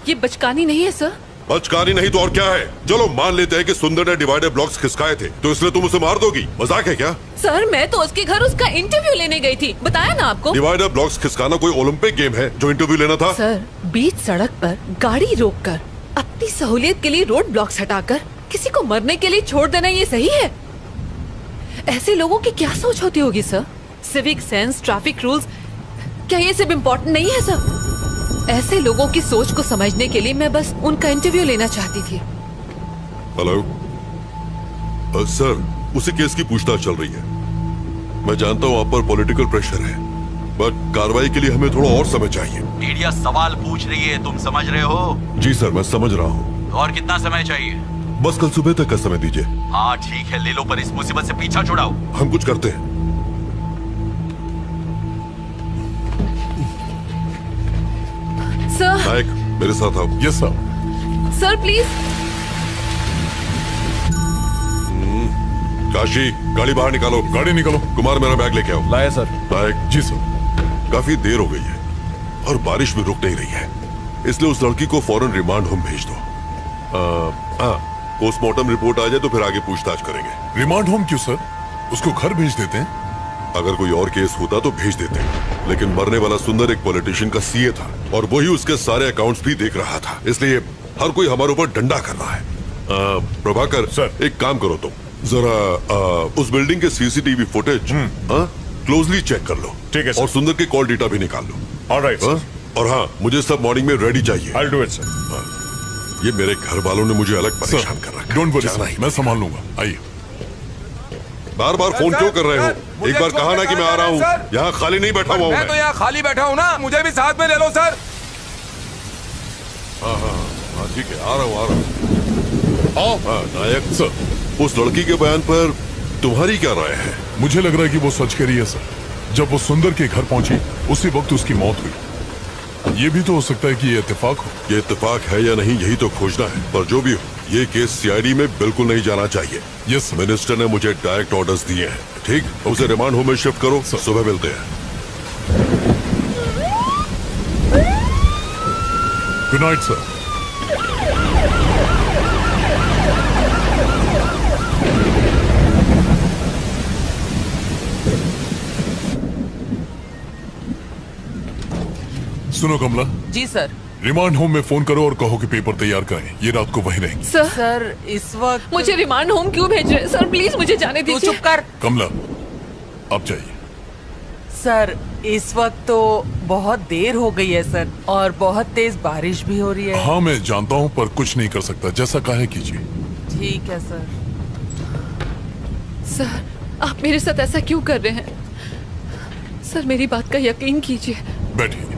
ये बचकानी नहीं है सर। बचकानी नहीं तो और क्या है? चलो मान लेते हैं कि सुंदर ने डिवाइडर ब्लॉक्स खिसकाए थे, तो इसलिए तुम उसे मार दोगी? मजाक है क्या? सर, मैं तो उसके घर उसका इंटरव्यू लेने गई थी, बताया ना आपको। डिवाइडर ब्लॉक्स खिसकाना कोई ओलंपिक गेम है जो इंटरव्यू लेना था? सर, बीच सड़क पर गाड़ी रोककर अपनी सहूलियत के लिए रोड ब्लॉक्स हटाकर किसी को मरने के लिए छोड़ देना, ये सही है? ऐसे लोगों की क्या सोच होती होगी sir? Civic sense, traffic rules, क्या ये सब इम्पोर्टेंट नहीं है सर? ऐसे लोगों की सोच को समझने के लिए मैं बस उनका इंटरव्यू लेना चाहती थी। हेलो सर, उसी केस की पूछताछ चल रही है। मैं जानता हूँ आप पर पॉलिटिकल प्रेशर है, बट कार्रवाई के लिए हमें थोड़ा और समय चाहिए। मीडिया सवाल पूछ रही है, तुम समझ रहे हो? जी सर, मैं समझ रहा हूँ। और कितना समय चाहिए? बस कल सुबह तक का समय दीजिए। हाँ ठीक है, ले लो, पर इस मुसीबत से पीछा छुड़ाओ। हम कुछ करते हैं। सर, नायक, मेरे साथ आओ। Yes sir. Sir please. Kashi, गाड़ी बाहर निकालो। गाड़ी निकालो। कुमार, मेरा बैग लेके आओ। लाया सर। नायक। जी सर। काफी देर हो गई है और बारिश भी रुक नहीं रही है, इसलिए उस लड़की को फौरन रिमांड होम भेज दो। पोस्टमार्टम रिपोर्ट आ जाए तो फिर आगे पूछताछ करेंगे। रिमांड होम क्यों सर? उसको घर भेज देते हैं। अगर कोई और केस होता तो भेज देते, लेकिन मरने वाला सुंदर एक पॉलिटिशियन का सीए था और वही उसके सारे अकाउंट्स भी देख रहा था, इसलिए हर कोई हमारे ऊपर डंडा कर रहा है। प्रभाकर सर, एक काम करो तुम, जरा उस बिल्डिंग के सीसीटीवी फुटेज क्लोजली चेक कर लो। ठीक है सर। और सुंदर के कॉल डेटा भी निकाल लो। Alright sir. और हाँ, मुझे सब मॉर्निंग में रेडी चाहिए। I'll do it, sir। ये मेरे घर वालों ने मुझे अलग परेशान कर रखा है। डोंट वरी, मैं संभाल लूंगा। आइए। बार बार फोन क्यों कर रहे हो? एक बार कहा ना कि मैं आ रहा हूँ। यहाँ खाली नहीं बैठा हुआ हूँ। मैं तो यहाँ खाली बैठा हूँ ना, मुझे भी साथ में ले लो सर। हाँ ठीक है, आ रहा हूँ। हाँ नायक सर, उस लड़की के बयान पर तुम्हारी क्या राय है? मुझे लग रहा है कि वो सच कह रही है सर। जब वो सुंदर के घर पहुंची उसी वक्त उसकी मौत हुई। ये भी तो हो सकता है कि ये इत्तेफाक हो। ये इत्तेफाक है या नहीं, यही तो खोजना है, पर जो भी हो ये केस सीआईडी में बिल्कुल नहीं जाना चाहिए। यस मिनिस्टर ने मुझे डायरेक्ट ऑर्डर्स दिए हैं। ठीक, उसे रिमांड होम में शिफ्ट करो। सुबह मिलते हैं। Good night sir. सुनो कमला। जी सर। रिमांड होम में फोन करो और कहो कि पेपर तैयार करें। ये रात को वहीं रहेंगे। सर इस वक्त मुझे रिमांड होम क्यों भेज रहे हैं सर? प्लीज मुझे जाने तू दीजिए। चुप कर। कमला आप जाइए। सर इस वक्त तो बहुत देर हो गई है सर, और बहुत तेज बारिश भी हो रही है। हाँ मैं जानता हूँ, पर कुछ नहीं कर सकता। जैसा कहे कीजिए। ठीक है सर। सर आप मेरे साथ ऐसा क्यों कर रहे हैं? सर मेरी बात का यकीन कीजिए। बैठिए।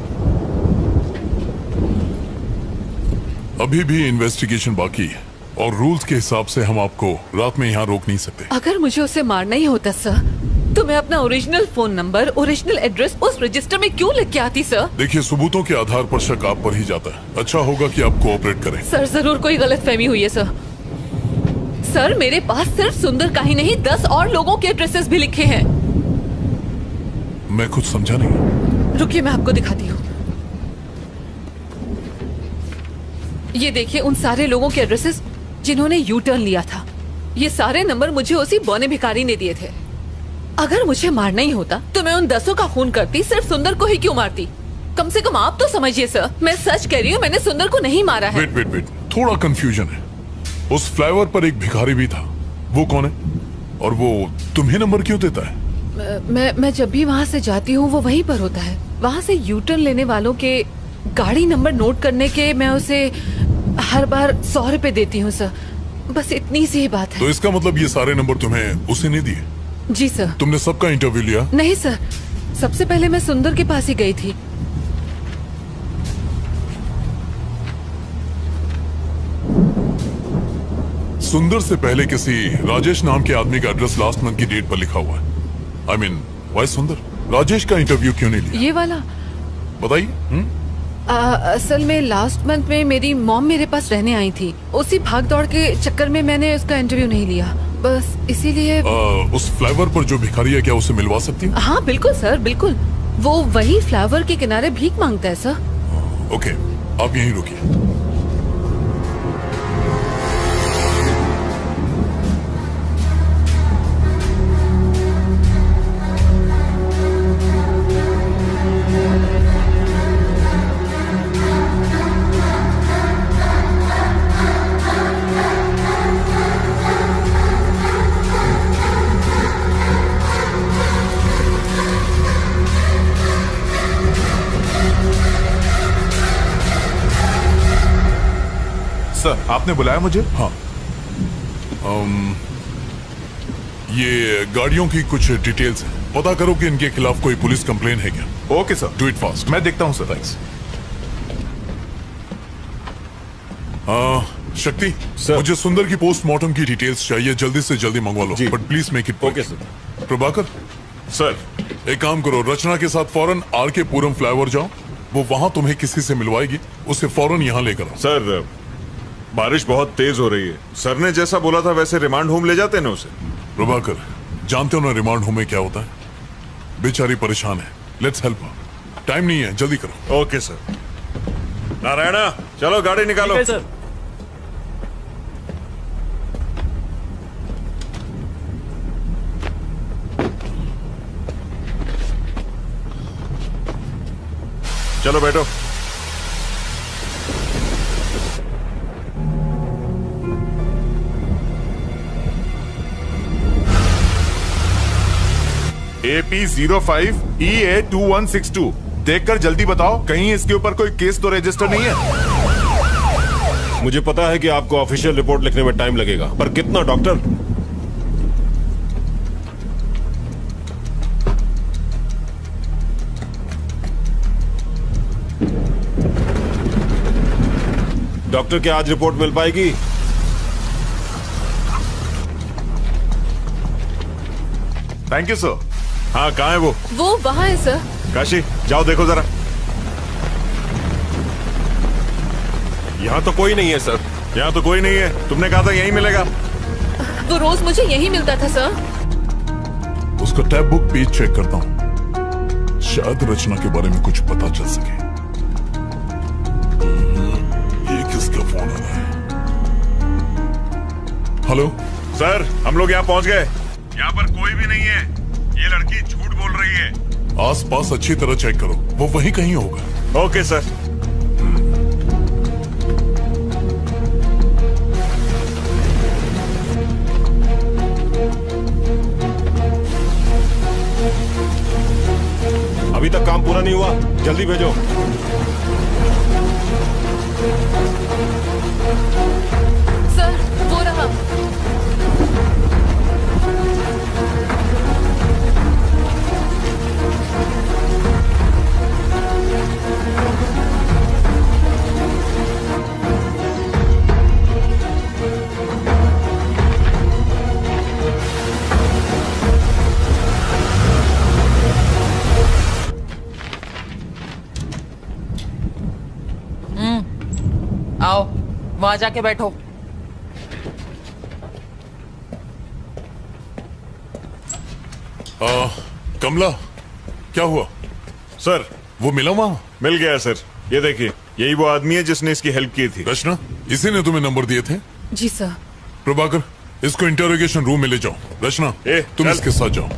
अभी भी इन्वेस्टिगेशन बाकी है और रूल्स के हिसाब से हम आपको रात में यहाँ रोक नहीं सकते। अगर मुझे उसे मारना ही होता सर, तो मैं अपना original phone number, original address उस रजिस्टर में क्यों लिख के आती सर? देखिए सबूतों के आधार पर शक आप पर ही जाता है। अच्छा होगा कि आप कोऑपरेट करें। सर जरूर कोई गलतफहमी हुई है सर। सर मेरे पास सिर्फ सुंदर का ही नहीं 10 और लोगों के एड्रेसेस भी लिखे हैं। मैं कुछ समझा नहीं। रुकिए मैं आपको दिखाती हूँ। ये देखिए उन सारे लोगों के एड्रेसेस जिन्होंने यू टर्न लिया था। ये सारे नंबर मुझे उसी बौने भिखारी ने दिए थे। अगर मुझे मारना ही होता तो मैं उन 10 का खून करती, सिर्फ सुंदर को ही क्यों मारती? कम से कम आप तो समझिए सर, मैं सच कह रही हूँ, मैंने सुंदर को नहीं मारा है। वेट, थोड़ा कंफ्यूजन है। उस फ्लाईओवर पर एक भिखारी भी था, वो कौन है? और वो तुम्हें नंबर क्यों देता है? मैं जब भी वहाँ से जाती हूँ वो वहीं पर होता है। वहाँ से यू टर्न लेने वालों के गाड़ी नंबर नोट करने के मैं उसे हर बार 100 रुपए देती हूँ सर। बस इतनी सी ही बात है। तो इसका मतलब ये सारे नंबर तुम्हें उसे नहीं दिए? जी सर। तुमने सबका इंटरव्यू लिया? नहीं सर, सबसे पहले मैं सुंदर के पास ही गई थी। सुंदर से पहले किसी राजेश नाम के आदमी का एड्रेस लास्ट मंथ की डेट पर लिखा हुआ है। I mean, why सुंदर? राजेश का इंटरव्यू क्यों नहीं लिया? ये वाला बताइए। असल में लास्ट मंथ में मेरी मॉम मेरे पास रहने आई थी। उसी भाग दौड़ के चक्कर में मैंने उसका इंटरव्यू नहीं लिया, बस इसीलिए। उस फ्लाईओवर पर जो भिखारी है, क्या उसे मिलवा सकती हूँ? हाँ बिल्कुल सर, बिल्कुल। वो वही फ्लाईओवर के किनारे भीख मांगता है सर। ओके, आप यहीं रुकिए। सर आपने बुलाया मुझे? हाँ। ये गाड़ियों की कुछ डिटेल्स हैं। पता करो कि इनके खिलाफ कोई पुलिस कंप्लेन है क्या। Okay sir, do it fast. मैं देखता हूँ सर। थैंक्स। शक्ति सर, मुझे सुंदर की पोस्टमार्टम की डिटेल्स चाहिए। जल्दी से जल्दी मंगवा लो, but please make it. Okay sir. Prabhakar sir, एक काम करो, रचना के साथ फौरन आर के पूरम फ्लाईओवर जाओ। वो वहां तुम्हें किसी से मिलवाएगी, उसे फौरन यहाँ लेकर आओ। सर बारिश बहुत तेज हो रही है। सर ने जैसा बोला था वैसे रिमांड होम ले जाते ना उसे। प्रभाकर, जानते हो ना रिमांड होम में क्या होता है? बेचारी परेशान है। Let's help her. टाइम नहीं है, जल्दी करो। Okay sir. नारायणा चलो गाड़ी निकालो। सर। चलो बैठो। AP05 EA2162 देखकर जल्दी बताओ, कहीं इसके ऊपर कोई केस तो रजिस्टर नहीं है? मुझे पता है कि आपको ऑफिशियल रिपोर्ट लिखने में टाइम लगेगा, पर कितना डॉक्टर? डॉक्टर क्या आज रिपोर्ट मिल पाएगी? Thank you sir. हाँ कहाँ है वो वहाँ है सर। काशी जाओ देखो जरा। यहाँ तो कोई नहीं है सर। यहाँ तो कोई नहीं है, तुमने कहा था यहीं मिलेगा। वो रोज मुझे यही मिलता था सर। उसका टैब बुक पेज चेक करता हूँ, शायद रचना के बारे में कुछ पता चल सके। ये किसका फोन आ रहा है? हेलो सर, हम लोग यहाँ पहुँच गए। यहाँ पर कोई भी नहीं है, ये लड़की झूठ बोल रही है। आसपास अच्छी तरह चेक करो, वो वहीं कहीं होगा। Okay sir. अभी तक काम पूरा नहीं हुआ, जल्दी भेजो। सर वो रहा। आओ, वहां जाके बैठो। कमला, क्या हुआ? सर वो मिला वहां? मिल गया सर, ये देखिए, यही वो आदमी है जिसने इसकी हेल्प की थी। रचना, इसी ने तुम्हें नंबर दिए थे? जी सर। प्रभाकर, इसको इंटरोगेशन रूम में ले जाओ। रचना, तुम इसके साथ जाओ।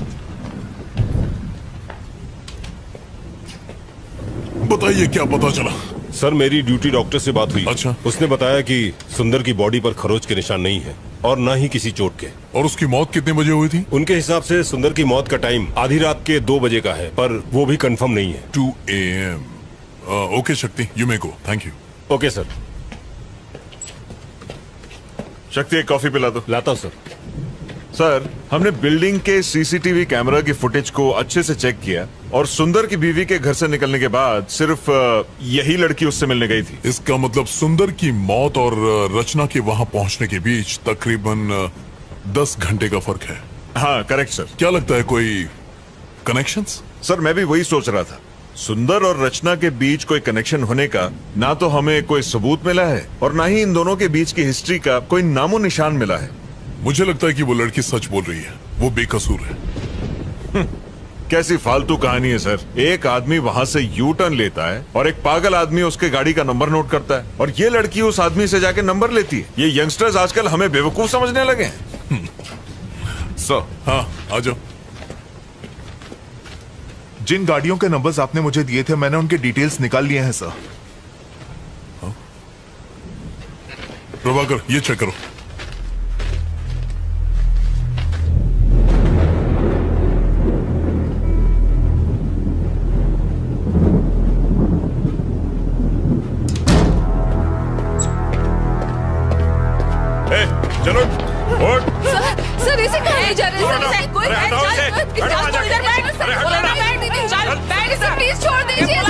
बताइए क्या पता चला? सर, मेरी ड्यूटी डॉक्टर से बात हुई। अच्छा। उसने बताया कि सुंदर की बॉडी पर खरोच के निशान नहीं है और ना ही किसी चोट के। और उसकी मौत कितने बजे हुई थी? उनके हिसाब से सुंदर की मौत का टाइम आधी रात के 2 बजे का है, पर वो भी कंफर्म नहीं है। 2 AM। ओके शक्ति, you may go. Thank you. Okay sir. शक्ति, एक कॉफी पिला दो। लाता हूं सर। सर, हमने बिल्डिंग के सीसीटीवी कैमरा की फुटेज को अच्छे से चेक किया और सुंदर की बीवी के घर से निकलने के बाद सिर्फ यही लड़की उससे मिलने गई थी। इसका मतलब सुंदर की मौत और रचना के वहां पहुंचने के बीच तकरीबन 10 घंटे का फर्क है। हाँ, करेक्ट सर। क्या लगता है, कोई कनेक्शंस? सर, मैं भी वही सोच रहा था। सुंदर और रचना के बीच कोई कनेक्शन होने का ना तो हमें कोई सबूत मिला है और ना ही इन दोनों के बीच की हिस्ट्री का कोई नामो निशान मिला है। मुझे लगता है कि वो लड़की सच बोल रही है, वो बेकसूर है। कैसी फालतू कहानी है सर। एक आदमी वहां से यू टर्न लेता है और एक पागल आदमी उसके गाड़ी का नंबर नोट करता है और ये लड़की उस आदमी से जाके नंबर लेती है। ये यंगस्टर्स आजकल हमें बेवकूफ समझने लगे हैं। सर, हाँ, आ जाओ। जिन गाड़ियों के नंबर्स आपने मुझे दिए थे, मैंने उनके डिटेल्स निकाल लिए हैं सर। प्रभाकर, ये चेक करो। चलो, सर इसे कहाँ ले जा रहे हैं? कोई प्लीज छोड़ दीजिए।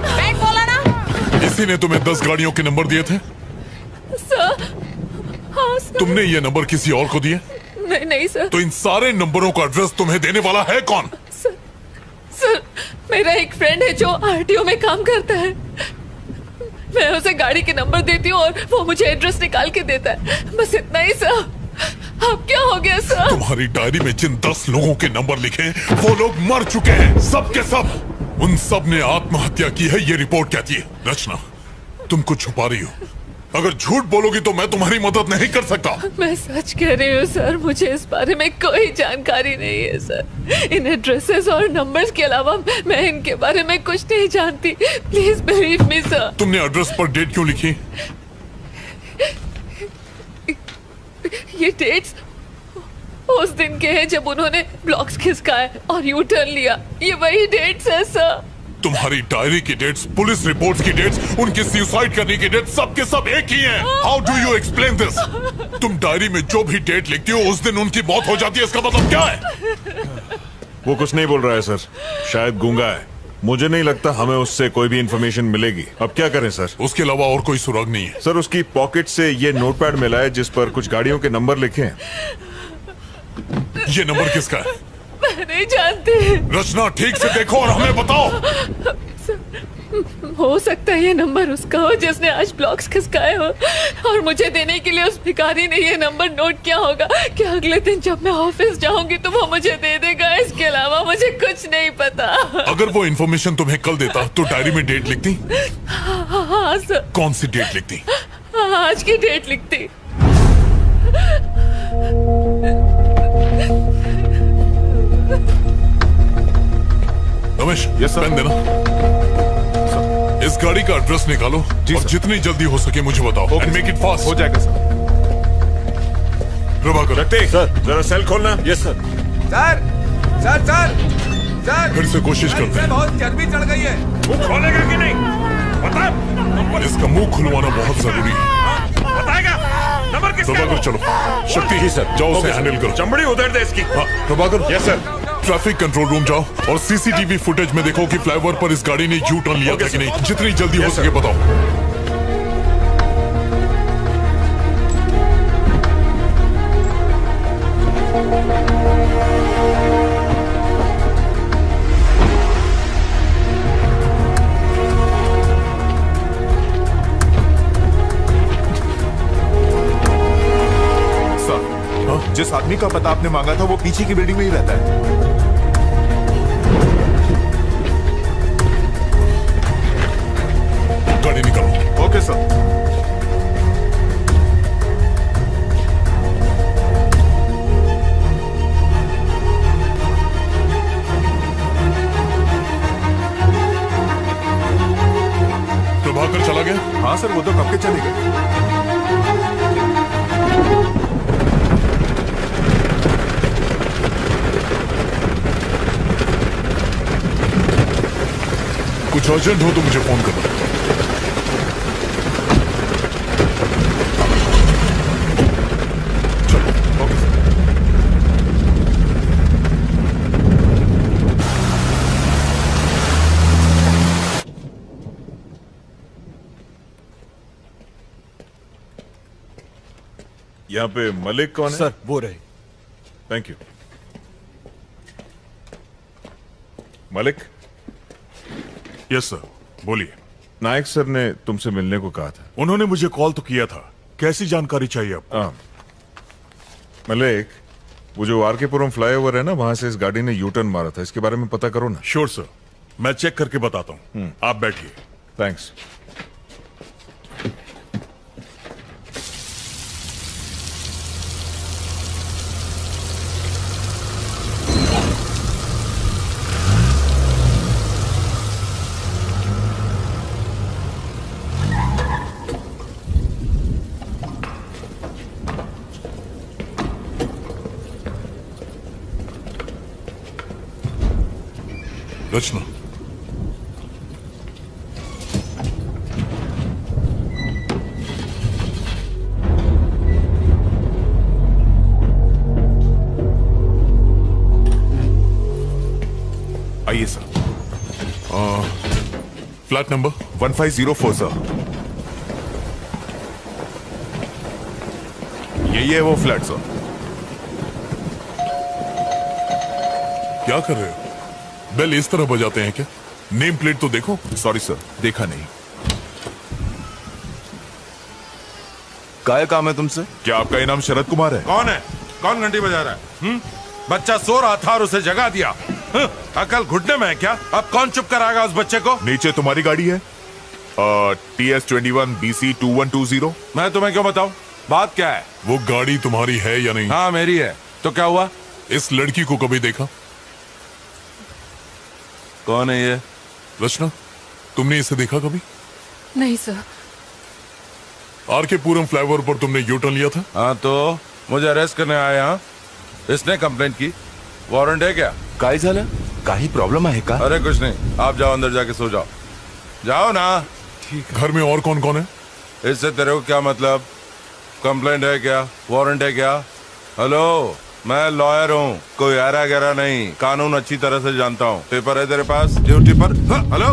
बैठ, बोला ना। इसी ने तुम्हें 10 गाड़ियों के नंबर दिए थे? सर, हाँ सर। तुमने ये नंबर किसी और को दिए? नहीं नहीं सर। तो इन सारे नंबरों का एड्रेस तुम्हें देने वाला है कौन? सर, मेरा एक फ्रेंड है जो आरटीओ में काम करता है। मैं उसे गाड़ी के नंबर देती हूँ और वो मुझे एड्रेस निकाल के देता है, बस इतना ही सर। अब क्या हो गया सर? तुम्हारी डायरी में जिन 10 लोगों के नंबर लिखे वो लोग मर चुके हैं, सब के सब। उन सब ने आत्महत्या की है, ये रिपोर्ट कहती है। रचना, तुम कुछ छुपा रही हो। अगर झूठ बोलोगी तो मैं तुम्हारी मदद नहीं कर सकता। मैं सच कह रही हूँ सर, मुझे इस बारे में कोई जानकारी नहीं है सर। इन एड्रेसेस और नंबर्स के अलावा मैं इनके बारे में कुछ नहीं जानती। Please believe me sir. तुमने एड्रेस पर डेट क्यों लिखी? ये डेट्स उस दिन के हैं जब उन्होंने ब्लॉक्स खिसकाए और यू टर्न लिया। ये वही डेट्स है सर। तुम्हारी डायरी की डेट्स, पुलिस रिपोर्ट्स की डेट्स, उनके सुसाइड करने की डेट्स, सब के सब एक ही हैं। How do you explain this? तुम डायरी में जो भी डेट लिखती हो उस दिन उनकी मौत हो जाती है, इसका मतलब क्या है? वो कुछ नहीं बोल रहा है सर, शायद गूंगा है। मुझे नहीं लगता हमें उससे कोई भी इंफॉर्मेशन मिलेगी। अब क्या करें सर? उसके अलावा और कोई सुराग नहीं है? सर, उसकी पॉकेट से ये नोटपैड मिला है जिस पर कुछ गाड़ियों के नंबर लिखे हैं। ये नंबर किसका है? मैं नहीं जानती। रचना, ठीक से देखो और हमें बताओ। हो सकता है ये नंबर उसका हो जिसने आज ब्लॉक्स खिसकाए हो, और मुझे देने के लिए उस भिखारी ने ये नंबर नोट किया होगा कि अगले दिन जब मैं ऑफिस जाऊंगी तो वो मुझे दे देगा। इसके अलावा मुझे कुछ नहीं पता। अगर वो इन्फॉर्मेशन तुम्हें कल देता तो डायरी में डेट लिखती? हाँ सर। कौन सी डेट लिखती? आज की डेट लिखती। रमेश, पेन देना। इस गाड़ी का एड्रेस निकालो और जितनी जल्दी हो सके मुझे बताओ। And make it fast. हो जाएगा सर। प्रभाकर, रखते सर, जरा सेल खोलना। Yes sir. Sir sir sir sir फिर से कोशिश करते हैं। बहुत चर्बी चढ़ गई है। मुंह खोलेगा कि नहीं बता। इसका मुंह खुलवाना बहुत जरूरी है। बताएगा नंबर किसका? प्रभाकर चलो। शक्ति ही सर, जाओ उसे हैंडल करो। चमड़ी उधर दे इसकी। हाँ Prabhakar. Yes sir. Traffic control room जाओ और सीसीटीवी फुटेज में देखो कि फ्लाईओवर पर इस गाड़ी ने यू टर्न लिया था कि नहीं। जितनी जल्दी हो सके बताओ। जिस आदमी का पता आपने मांगा था वो पीछे की बिल्डिंग में ही रहता है। गाड़ी निकालो। Okay sir. प्रभाकर चला गया? हाँ सर, वो तो कब के चले गए। कुछ अर्जेंट हो तो मुझे फोन करना। चलो। Okay sir. यहाँ पे मलिक कौन है? सर वो रहे। Thank you. Malik. Yes sir, बोलिए। नायक सर ने तुमसे मिलने को कहा था। उन्होंने मुझे कॉल तो किया था। कैसी जानकारी चाहिए आपको? मलिक, वो जो आरकेपुरम फ्लाईओवर है ना, वहां से इस गाड़ी ने यू टर्न मारा था। इसके बारे में पता करो ना। श्योर सर, मैं चेक करके बताता हूँ। आप बैठिए। थैंक्स। रचना, आइए सर। Flat number 1504 sir. यही है वो फ्लैट सर। क्या कर रहे हो? बेल इस तरह बजाते हैं क्या? नेम प्लेट तो देखो। सॉरी सर, देखा नहीं। काय काम है तुमसे? क्या आपका इनाम शरद कुमार है? कौन है? कौन घंटी बजा रहा है? बच्चा सो रहा था और उसे जगा दिया। अकल घुटने में है क्या? अब कौन चुप कराएगा उस बच्चे को? नीचे तुम्हारी गाड़ी है, TS21 BC 2120। मैं तुम्हें क्यों बताऊं? बात क्या है? वो गाड़ी तुम्हारी है या नहीं? हाँ मेरी है। तो क्या हुआ? इस लड़की को कभी देखा? कौन है ये? रचना, तुमने इसे देखा कभी? नहीं सर। आरकेपुरम फ्लाईओवर पर तुमने यू टर्न लिया था? हाँ तो मुझे अरेस्ट करने आया। हाँ, इसने कंप्लेंट की। वारंट है क्या? काय झालं? काही प्रॉब्लम आहे का? अरे कुछ नहीं, आप जाओ अंदर जाके सो जाओ। जाओ ना। ठीक। घर में और कौन कौन है? इससे तेरे को क्या मतलब? कंप्लेंट है क्या? वारंट है क्या? हेलो, मैं लॉयर हूँ, कोई ऐरा गहरा नहीं, कानून अच्छी तरह से जानता हूँ। पेपर है तेरे पास? ड्यूटी पर? हेलो,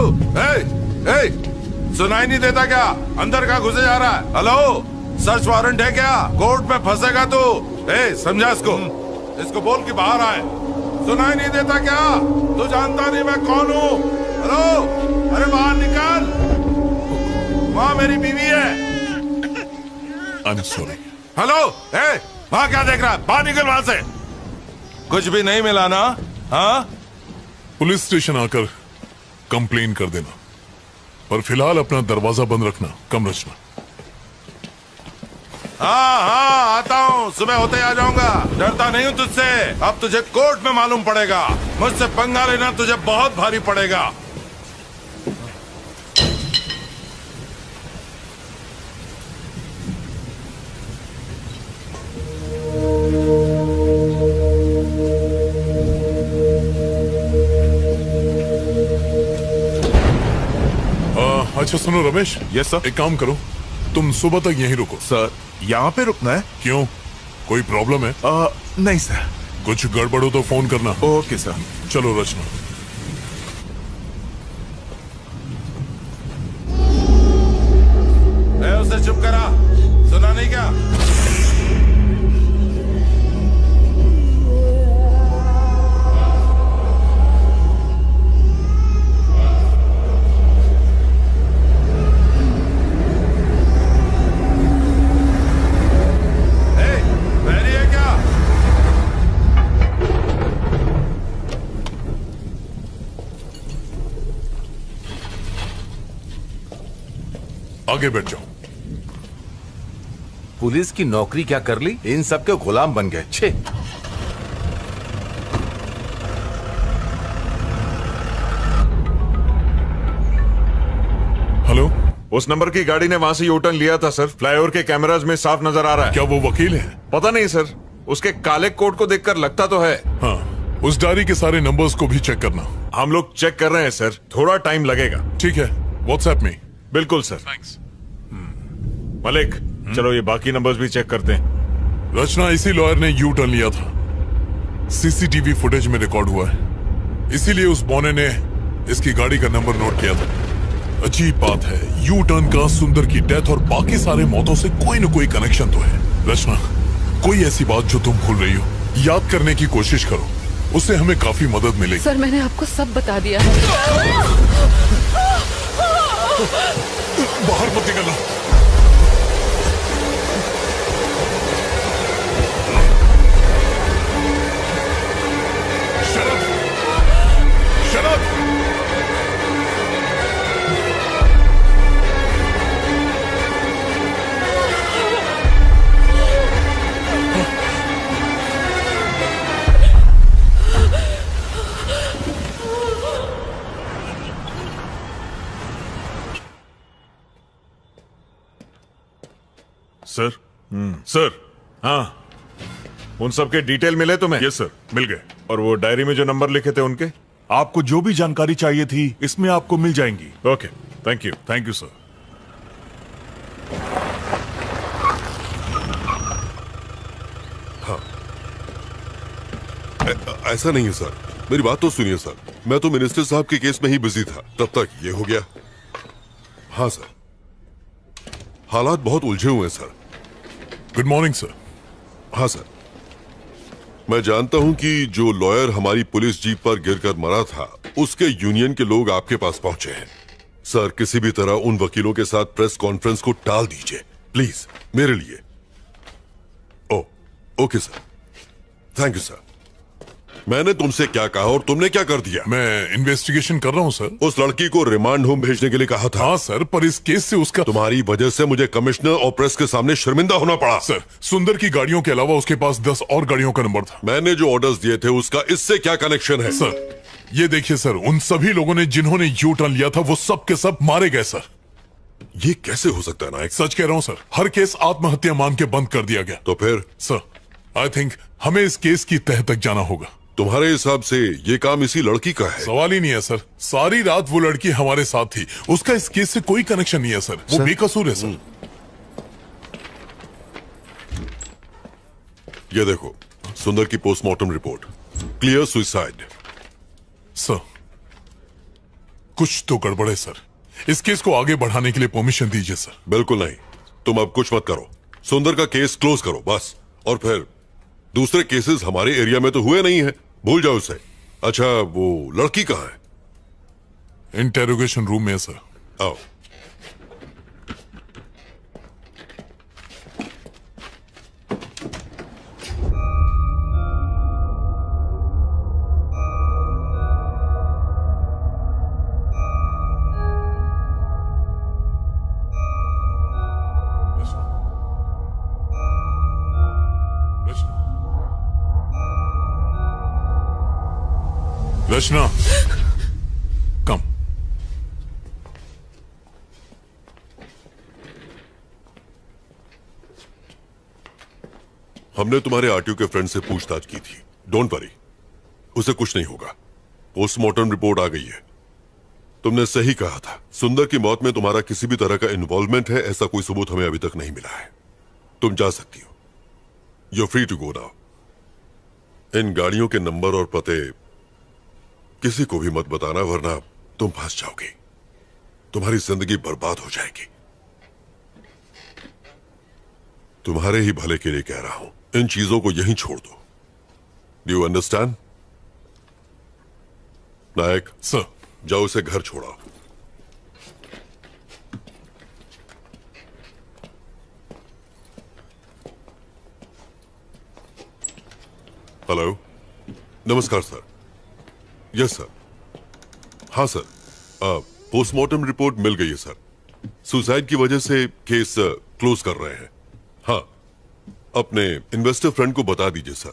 सुनाई नहीं देता क्या? अंदर का घुसे जा रहा है? हेलो, सर्च वारंट है क्या? कोर्ट में फंसेगा तू। समझा इसको बोल के बाहर आए। सुनाई नहीं देता क्या? तू जानता नहीं मैं कौन हूँ? हेलो, अरे बाहर निकल, वहाँ मेरी बीवी है। I'm sorry. हेलो, वहाँ क्या देख रहा है? बाहर निकल वहाँ से। कुछ भी नहीं मिला ना? हाँ? पुलिस स्टेशन आकर कंप्लेन कर देना, पर फिलहाल अपना दरवाजा बंद रखना, कम रचना। हाँ हाँ, आता हूँ, सुबह होते आ जाऊंगा। डरता नहीं हूँ तुझसे। अब तुझे कोर्ट में मालूम पड़ेगा। मुझसे पंगा लेना तुझे बहुत भारी पड़ेगा। अच्छा सुनो रमेश। Yes sir. एक काम करो, तुम सुबह तक यहीं रुको। सर, यहाँ पे रुकना है? क्यों, कोई प्रॉब्लम है? नहीं सर। कुछ गड़बड़ हो तो फोन करना। Okay sir. चलो रचना। उसे चुप करा, सुना नहीं क्या? आगे बैठ जाओ। पुलिस की नौकरी क्या कर ली, इन सब के गुलाम बन गए। छे। हेलो, उस नंबर की गाड़ी ने वहां से यू टर्न लिया था सर। फ्लाईओवर के कैमराज में साफ नजर आ रहा है। क्या वो वकील है? पता नहीं सर, उसके काले कोट को देखकर लगता तो है। हाँ, उस डायरी के सारे नंबर्स को भी चेक करना। हम लोग चेक कर रहे हैं सर, थोड़ा टाइम लगेगा। ठीक है, व्हाट्सएप में। बिल्कुल सर। थैंक्स। मलिक, चलो ये बाकी नंबर्स भी चेक करते हैं। रचना, इसी लॉयर ने यू टर्न लिया था, सीसीटीवी फुटेज में रिकॉर्ड हुआ है, इसीलिए उस बौने ने इसकी गाड़ी का नंबर नोट किया था। अजीब बात है, यू टर्न का सुंदर की डेथ और बाकी सारे मौतों से कोई न कोई कनेक्शन तो है। रचना, कोई ऐसी बात जो तुम भूल रही हो, याद करने की कोशिश करो, उससे हमें काफी मदद मिलेगी। सर, मैंने आपको सब बता दिया है। बाहर मत निकलना। सर। सर। हाँ, उन सब के डिटेल मिले तुम्हें? यस सर, मिल गए। और वो डायरी में जो नंबर लिखे थे उनके? आपको जो भी जानकारी चाहिए थी इसमें आपको मिल जाएंगी। Okay, thank you. Thank you sir. हाँ, ऐसा नहीं है सर, मेरी बात तो सुनिए सर। मैं तो मिनिस्टर साहब के केस में ही बिजी था, तब तक ये हो गया। हाँ सर, हालात बहुत उलझे हुए हैं सर। Good morning sir. हाँ सर, मैं जानता हूं कि जो लॉयर हमारी पुलिस जीप पर गिरकर मरा था, उसके यूनियन के लोग आपके पास पहुंचे हैं। सर, किसी भी तरह उन वकीलों के साथ प्रेस कॉन्फ्रेंस को टाल दीजिए प्लीज, मेरे लिए। Okay sir, thank you sir. मैंने तुमसे क्या कहा और तुमने क्या कर दिया? मैं इन्वेस्टिगेशन कर रहा हूं सर। उस लड़की को रिमांड होम भेजने के लिए कहा था। हाँ सर, पर इस केस से उसका, तुम्हारी वजह से मुझे कमिश्नर और प्रेस के सामने शर्मिंदा होना पड़ा। सर, सुंदर की गाड़ियों के अलावा उसके पास 10 और गाड़ियों का नंबर था। मैंने जो ऑर्डर्स दिए थे उसका इससे क्या कनेक्शन है? सर, ये देखिए सर, उन सभी लोगों ने जिन्होंने यू टर्न लिया था वो सब के सब मारे गए सर। ये कैसे हो सकता है नायक? सच कह रहा हूं सर, हर केस आत्महत्या मान के बंद कर दिया गया। तो फिर? सर, आई थिंक हमें इस केस की तह तक जाना होगा। तुम्हारे हिसाब से ये काम इसी लड़की का है? सवाल ही नहीं है सर, सारी रात वो लड़की हमारे साथ थी, उसका इस केस से कोई कनेक्शन नहीं है सर, वो बेकसूर है सर। ये देखो, सुंदर की postmortem report, clear suicide. Sir, कुछ तो गड़बड़ है सर, इस केस को आगे बढ़ाने के लिए परमिशन दीजिए सर। बिल्कुल नहीं, तुम अब कुछ मत करो, सुंदर का केस क्लोज करो बस। और फिर दूसरे केसेस हमारे एरिया में तो हुए नहीं है, भूल जाओ उसे। अच्छा, वो लड़की कहाँ है? इंटेरोगेशन रूम में है सर। आओ। रचना, कम। हमने तुम्हारे आरटीओ के फ्रेंड से पूछताछ की थी। डोंट वरी, उसे कुछ नहीं होगा। पोस्टमार्टम रिपोर्ट आ गई है। तुमने सही कहा था, सुंदर की मौत में तुम्हारा किसी भी तरह का इन्वॉल्वमेंट है, ऐसा कोई सबूत हमें अभी तक नहीं मिला है। तुम जा सकती हो। You free to go now. इन गाड़ियों के नंबर और पते किसी को भी मत बताना, वरना तुम फंस जाओगे। तुम्हारी जिंदगी बर्बाद हो जाएगी। तुम्हारे ही भले के लिए कह रहा हूं, इन चीजों को यहीं छोड़ दो। Do you understand? Nayak sir, जाओ उसे घर छोड़ाओ। हेलो, नमस्कार सर। Yes sir. हाँ सर, पोस्टमार्टम रिपोर्ट मिल गई है सर। सुसाइड की वजह से केस क्लोज कर रहे हैं। हाँ, अपने इन्वेस्टर फ्रेंड को बता दीजिए सर,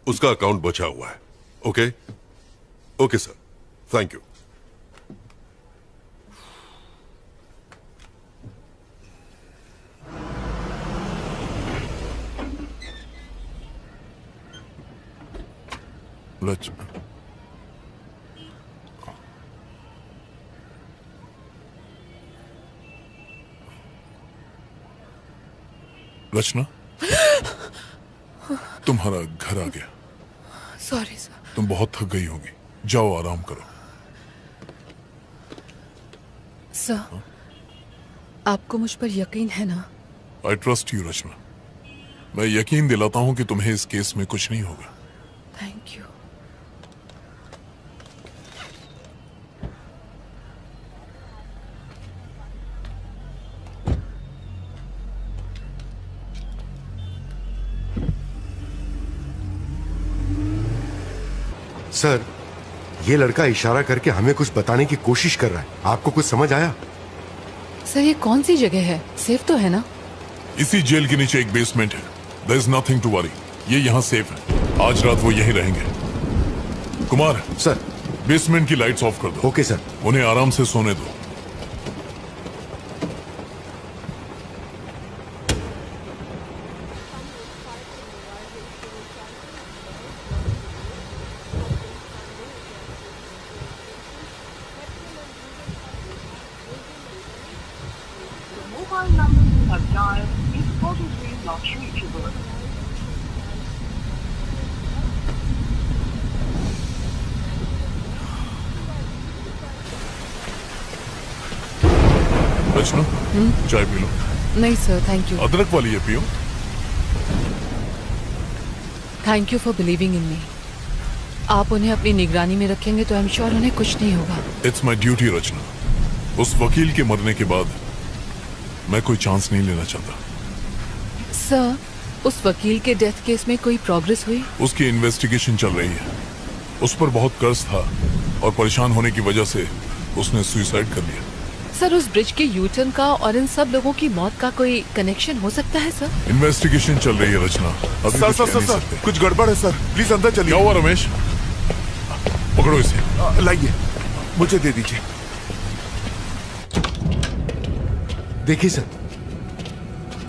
उसका अकाउंट बचा हुआ है। Okay okay sir, thank you. Rachna, तुम्हारा घर आ गया। Sorry sir. तुम बहुत थक गई होगी, जाओ आराम करो। सर, आपको मुझ पर यकीन है ना? आई ट्रस्ट यू रचना। मैं यकीन दिलाता हूं कि तुम्हें इस केस में कुछ नहीं होगा। Thank you. सर, ये लड़का इशारा करके हमें कुछ बताने की कोशिश कर रहा है। आपको कुछ समझ आया? सर, ये कौन सी जगह है? सेफ तो है ना? इसी जेल के नीचे एक बेसमेंट है। There is nothing to worry. ये यहाँ सेफ है। आज रात वो यहीं रहेंगे। कुमार सर, बेसमेंट की लाइट्स ऑफ कर दो। Okay sir. उन्हें आराम से सोने दो। Mobile number you have dialed is currently not reachable. रचना, चाय पी लो। नहीं सर, थैंक यू। अदरक वाली है, पियो। Thank you for believing in me. आप उन्हें अपनी निगरानी में रखेंगे तो आई एम श्योर उन्हें कुछ नहीं होगा। इट्स माई ड्यूटी रचना। उस वकील के मरने के बाद मैं कोई चांस नहीं लेना चाहता। सर, उस वकील के डेथ केस में कोई प्रोग्रेस हुई? उसकी इन्वेस्टिगेशन चल रही है। उस पर बहुत कर्ज था और परेशान होने की वजह से उसने सुसाइड कर लिया। सर, उस ब्रिज के यूटर्न का और इन सब लोगों की मौत का कोई कनेक्शन हो सकता है सर? इन्वेस्टिगेशन चल रही है रचना। अभी सर कुछ सर कह सर नहीं सर, सकते। कुछ गड़बड़ है सर, प्लीज अंदर चलिए। क्या हुआ रमेश? पकड़ो इसे। लाइए, मुझे दे दीजिए। देखिए सर,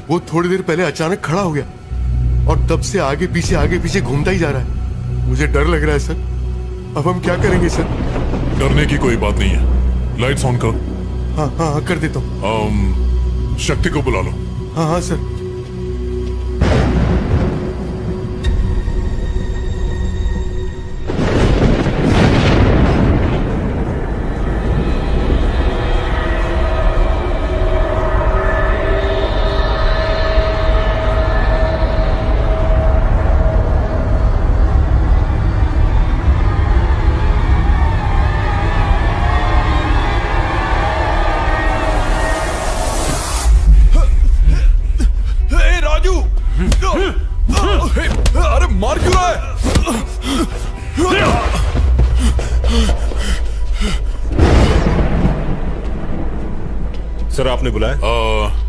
वो थोड़ी देर पहले अचानक खड़ा हो गया और तब से आगे पीछे घूमता ही जा रहा है। मुझे डर लग रहा है सर। अब हम क्या करेंगे सर? डरने की कोई बात नहीं है। लाइट्स ऑन करो। हाँ हाँ हाँ, कर देता हूँ। शक्ति को बुला लो। हाँ हाँ सर। सर आपने बुलाया?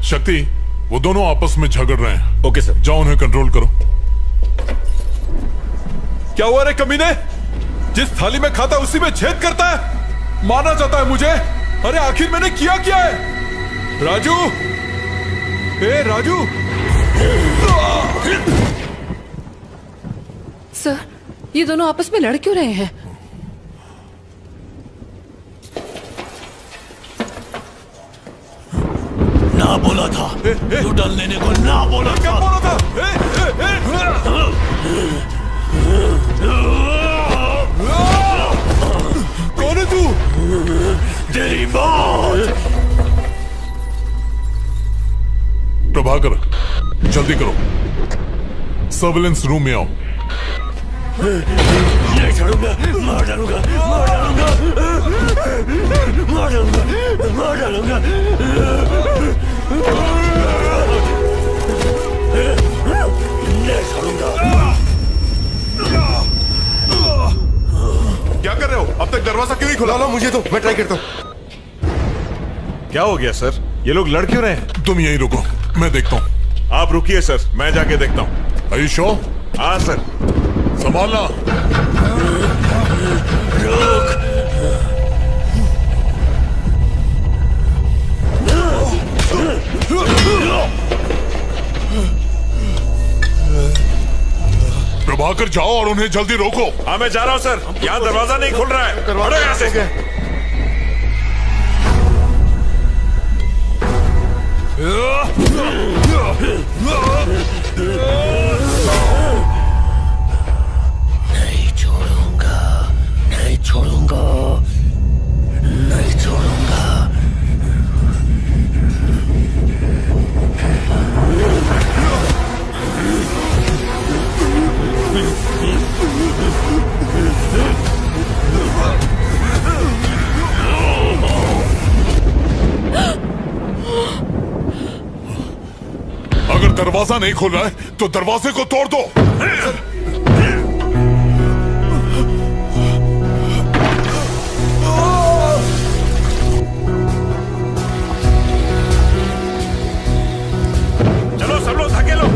शक्ति, वो दोनों आपस में झगड़ रहे हैं। Okay sir. जाओ उन्हें कंट्रोल करो। क्या हुआ रे कमीने? जिस थाली में खाता उसी में छेद करता है, मारना चाहता है मुझे? अरे आखिर मैंने किया क्या है? राजू, ए राजू। सर, ये दोनों आपस में लड़ क्यों रहे हैं? ना बोला था, लुटन लेने को ना बोला था। क्या बोला था? कौन है तू? तेरी मौत। प्रभाकर, जल्दी करो, सर्विलेंस रूम में आओ। नहीं छोड़ूंगा, मार डालूंगा, मार डालूंगा, मार डालूंगा, मार डालूंगा। नहीं छोड़ूंगा। क्या कर रहे हो? अब तक दरवाजा क्यों नहीं खुला? ला मुझे तो, मैं ट्राई करता हूँ। क्या हो गया सर? ये लोग लड़ क्यों रहे हैं? तुम यहीं रुको, मैं देखता हूँ। आप रुकिए सर, मैं जाके देखता हूँ। Are you sure? हाँ सर। संभालना। रुक। प्रभाकर, जाओ और उन्हें जल्दी रोको। हाँ मैं जा रहा हूँ सर, यहाँ दरवाजा नहीं खुल रहा है। हटो यहाँ से। नहीं छोड़ूंगा, नहीं छोड़ूंगा, नहीं छोड़ूंगा। अगर दरवाजा नहीं खुल रहा है तो दरवाजे को तोड़ दो। चलो सब लोग धकेलो।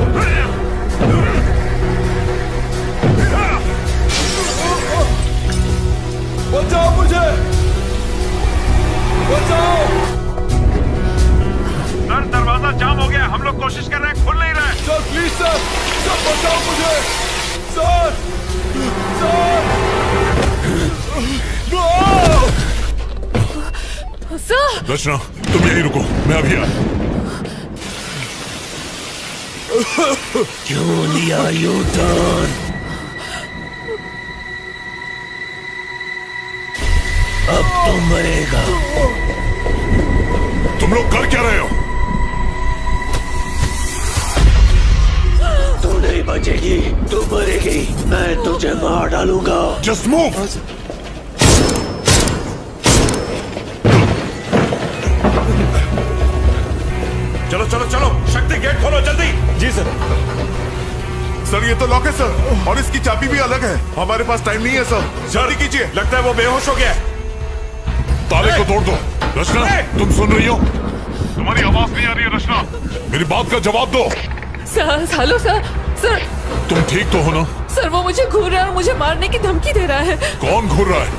बचाओ मुझे, बचाओ। सर दरवाजा जाम हो गया, हम लोग कोशिश कर रहे हैं, खुल नहीं रहा है। सर प्लीज सर, सर बचाओ मुझे, सर, सर। सर! रचना, तुम यहीं रुको, मैं अभी आ। क्यों लिया यू टर्न? अब तुम मरेगा। तुम लोग कर क्या रहे हो? तू नहीं बचेगी, तू मरेगी, मैं तुझे मार डालूंगा। Just move. चलो चलो चलो, शक्ति गेट खोलो जल्दी। जी सर। सर ये तो लॉक है सर, और इसकी चाबी भी अलग है। हमारे पास टाइम नहीं है सर, जल्दी कीजिए। लगता है वो बेहोश हो गया। ताले को तोड़ दो। रचना, तुम सुन रही हो? तुम्हारी आवाज नहीं आ रही है रचना, मेरी बात का जवाब दो। Sir, hello sir, sir. तुम ठीक तो हो ना? सर वो मुझे घूर रहा है और मुझे मारने की धमकी दे रहा है। कौन घूर रहा है?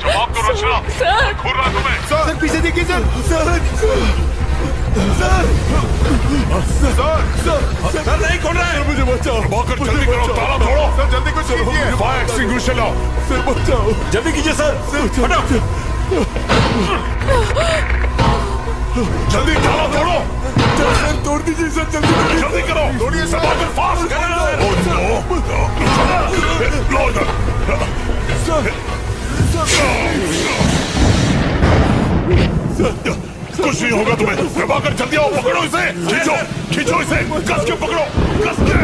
जवाब दो रचना। सर, घूर रहा है तुम्हें? सर पीछे देखिए sir, sir, sir, sir, sir नहीं खोल रहा है। मुझे बचाओ। प्रभाकर जल्दी करो, ताला तोड़ो। सर जल्दी कुछ कीजिए। फायर एक्सटिंग्विशर लाओ। सर बचाओ, जल्दी कीजिए सर। हटो। जल्दी ताला तोड़ो। सर तोड़ दीजिए सर, जल्दी जल्दी करो। तोड़िए सर। प्रभाकर फास्ट करो। Oh no. लो इधर। कुछ नहीं होगा तुम्हें। प्रभाकर जल्दी आओ, पकड़ो इसे। खींचो, खींचो इसे, कस के पकड़ो, कस के।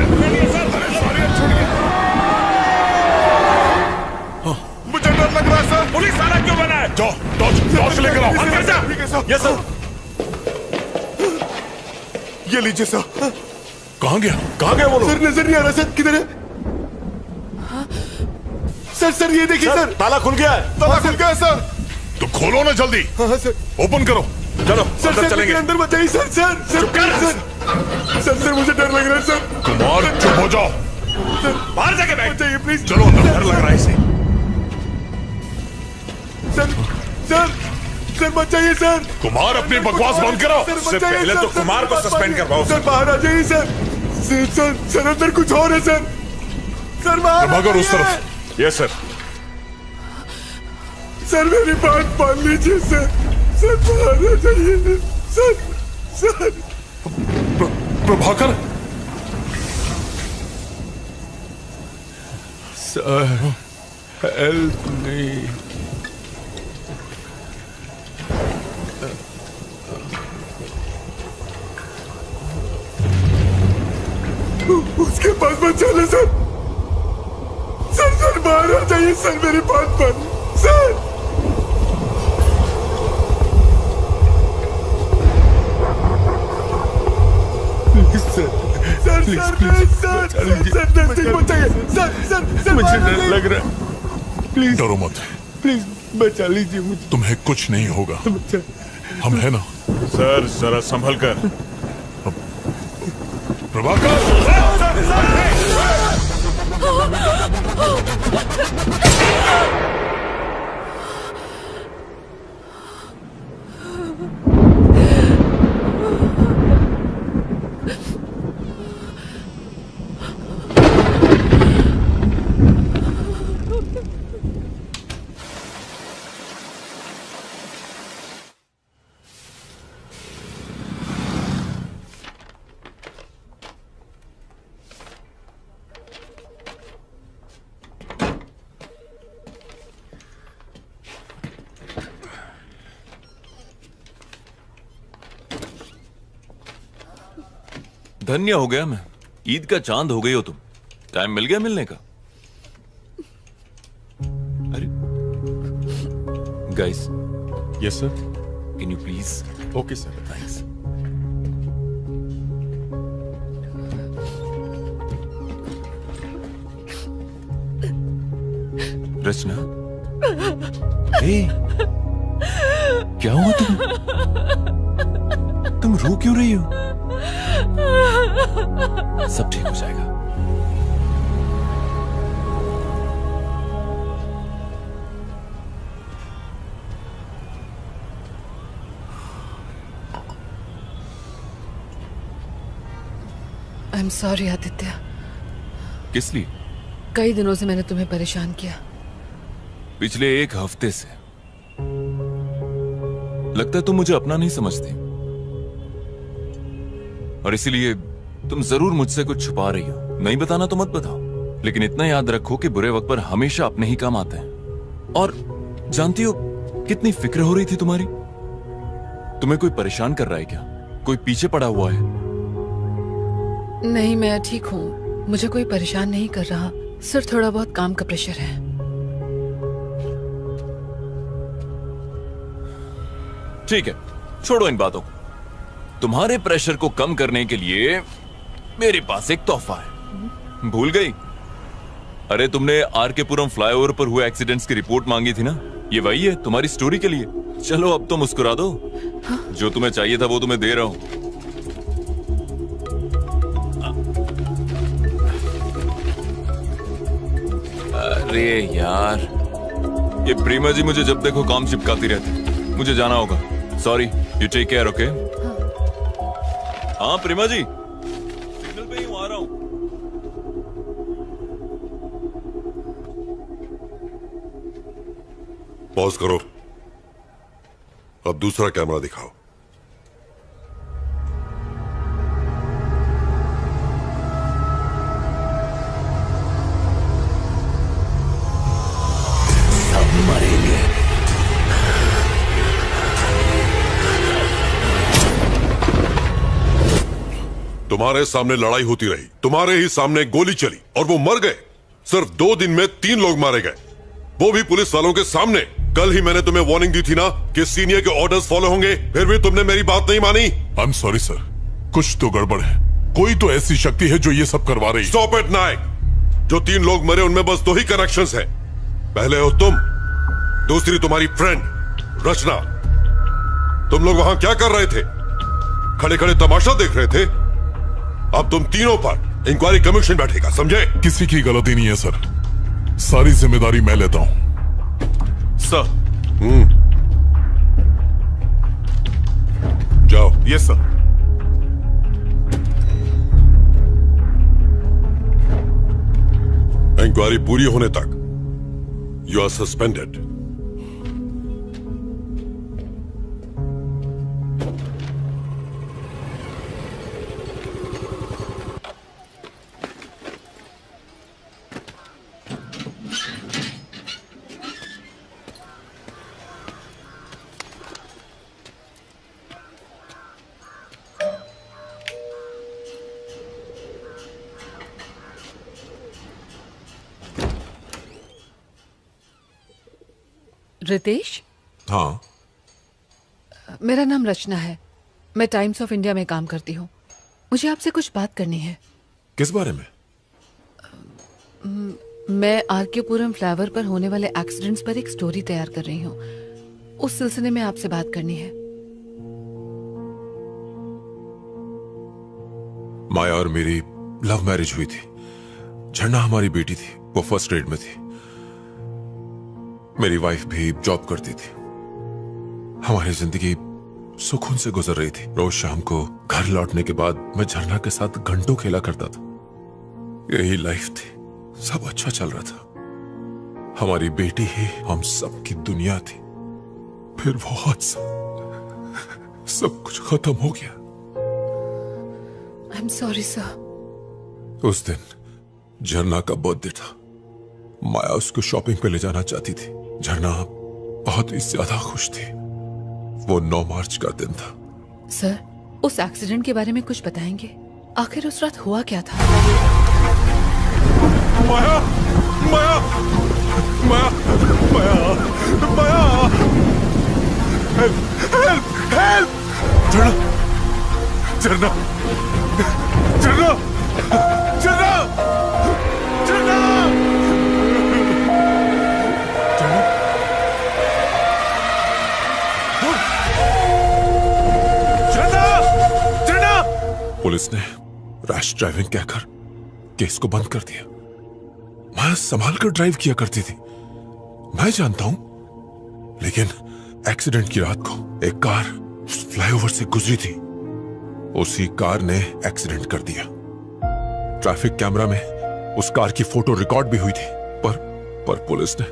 मुझे डर लग रहा है सर। पुलिस वाला क्यों बना है? जाओ, टॉर्च लेकर आओ। अंदर जा। ठीक है सर। Yes sir. ये लीजिए सर। कहाँ गया? कहाँ गए वो लोग? सर नजर नहीं आ रहा सर, किधर है? सर सर ये देखिए सर, ताला खुल गया है। ताला खुल गया है सर। तो खोलो ना जल्दी। हाँ सर, ओपन करो। चलो सर अंदर सर चलेंगे। लेकिन अंदर मत जाइए sir. Sir sir sir sir sir मुझे डर लग रहा है सर। कुमार चुप हो जाओ। बाहर जाके बैठ जाइए प्लीज। चलो अंदर, डर लग रहा है इसे। सर सर सर मत जाइए सर। कुमार अपनी बकवास बंद करो। इससे पहले तो कुमार को सस्पेंड करवाओ। सर बाहर आ जाइए सर। सर सर अंदर कुछ और है सर। सर बाहर प्रभाकर उस तरफ। Yes sir. सर मेरी बात मान लीजिए सर। सर बाहर आ जाइए sir. Sir Prabhakar. Sir help me. उसके पास मत चले सर। सर सर बाहर आ जाइए सर, मेरी बात मान sir. Sir sir sir sir sir नजदीक मत जाइए सर। सर सर मुझे डर लग रहा है। प्लीज डरो मत। प्लीज बचा लीजिए मुझे। तुम्हें कुछ नहीं होगा, हम है ना। सर जरा संभल कर। प्रभाकर। धन्य हो गया मैं। ईद का चांद हो गई हो तुम। टाइम मिल गया मिलने का। अरे guys. Yes sir. Can you please? Okay sir, thanks. Rachna. Hey, क्या हुआ तुम रो क्यों रही हो? सब ठीक हो जाएगा। I am sorry Aditya. किस लिए? कई दिनों से मैंने तुम्हें परेशान किया। पिछले एक हफ्ते से लगता है तुम मुझे अपना नहीं समझती, और इसीलिए तुम जरूर मुझसे कुछ छुपा रही हो। नहीं बताना तो मत बताओ, लेकिन इतना याद रखो कि बुरे वक्त पर हमेशा अपने ही काम आते हैं। और जानती हो कितनी फिक्र हो रही थी तुम्हारी? तुम्हें कोई परेशान कर रहा है क्या? कोई पीछे पड़ा हुआ है? नहीं, मैं ठीक हूँ। मुझे कोई परेशान नहीं कर रहा, सिर्फ थोड़ा बहुत काम का प्रेशर है। ठीक है, छोड़ो इन बातों को। तुम्हारे प्रेशर को कम करने के लिए मेरे पास एक तोहफा है। भूल गई? अरे तुमने आरकेपुरम फ्लाईओवर पर हुए एक्सीडेंट्स की रिपोर्ट मांगी थी ना, ये वही है तुम्हारी स्टोरी के लिए। चलो अब तो मुस्कुरा दो। हाँ? जो तुम्हें चाहिए था वो तुम्हें दे रहा हूं। अरे यार, ये प्रीमा जी मुझे जब देखो काम चिपकाती रहती। मुझे जाना होगा। Sorry, you take care. Okay? हाँ प्रीमा जी, सिग्नल पे ही हूं, आ रहा हूं। पॉज करो। अब दूसरा कैमरा दिखाओ। सब मरेंगे। तुम्हारे सामने लड़ाई होती रही, तुम्हारे ही सामने गोली चली और वो मर गए। सिर्फ 2 दिन में 3 लोग मारे गए, वो भी पुलिस वालों के सामने। कल ही मैंने तुम्हें वार्निंग दी थी ना कि सीनियर के ऑर्डर्स फॉलो होंगे, फिर भी तुमने मेरी बात नहीं मानी। आई एम सॉरी सर, कुछ तो गड़बड़ है। कोई तो ऐसी शक्ति है जो ये सब करवा रही है। स्टॉप इट नायक। जो 3 लोग मरे उनमें बस 2 ही कनेक्शंस हैं। पहले हो तुम, दूसरी तुम्हारी फ्रेंड रचना। तुम लोग वहां क्या कर रहे थे? खड़े खड़े तमाशा देख रहे थे? अब तुम तीनों पर इंक्वायरी कमीशन बैठेगा, समझे? किसी की गलती नहीं है सर, सारी जिम्मेदारी मैं लेता हूं। सर। जाओ। Yes sir. इंक्वायरी पूरी होने तक यू आर सस्पेंडेड। रितेश, हाँ। मेरा नाम रचना है। मैं टाइम्स ऑफ इंडिया में काम करती हूँ। मुझे आपसे कुछ बात करनी है। किस बारे में? मैं आरकेपुरम फ्लाईओवर पर होने वाले एक्सीडेंट्स पर एक स्टोरी तैयार कर रही हूँ। उस सिलसिले में आपसे बात करनी है। माया और मेरी लव मैरिज हुई थी। झरना हमारी बेटी थी, वो फर्स्ट ग्रेड में थी। मेरी वाइफ भी जॉब करती थी। हमारी जिंदगी सुकून से गुजर रही थी। रोज शाम को घर लौटने के बाद मैं झरना के साथ घंटों खेला करता था। यही लाइफ थी, सब अच्छा चल रहा था। हमारी बेटी ही हम सब की दुनिया थी। फिर वो हादसा, सब कुछ खत्म हो गया। I am sorry sir. उस दिन झरना का बर्थडे था। माया उसको शॉपिंग पे ले जाना चाहती थी। झरना बहुत ही ज्यादा खुश थी। वो 9 मार्च का दिन था। सर, उस एक्सीडेंट के बारे में कुछ बताएंगे? आखिर उस रात हुआ क्या था? माया, माया, माया, माया, माया, हेल्प, हेल्प, हेल्प! झरना, झरना, झरना, झरना, झरना! पुलिस ने रैश ड्राइविंग कहकर केस को बंद कर दिया। मैं संभाल कर ड्राइव किया करती थी, मैं जानता हूं। लेकिन एक्सीडेंट की रात को एक कार फ्लाईओवर से गुजरी थी। उसी कार ने एक्सीडेंट कर दिया। ट्रैफिक कैमरा में उस कार की फोटो रिकॉर्ड भी हुई थी, पर पुलिस ने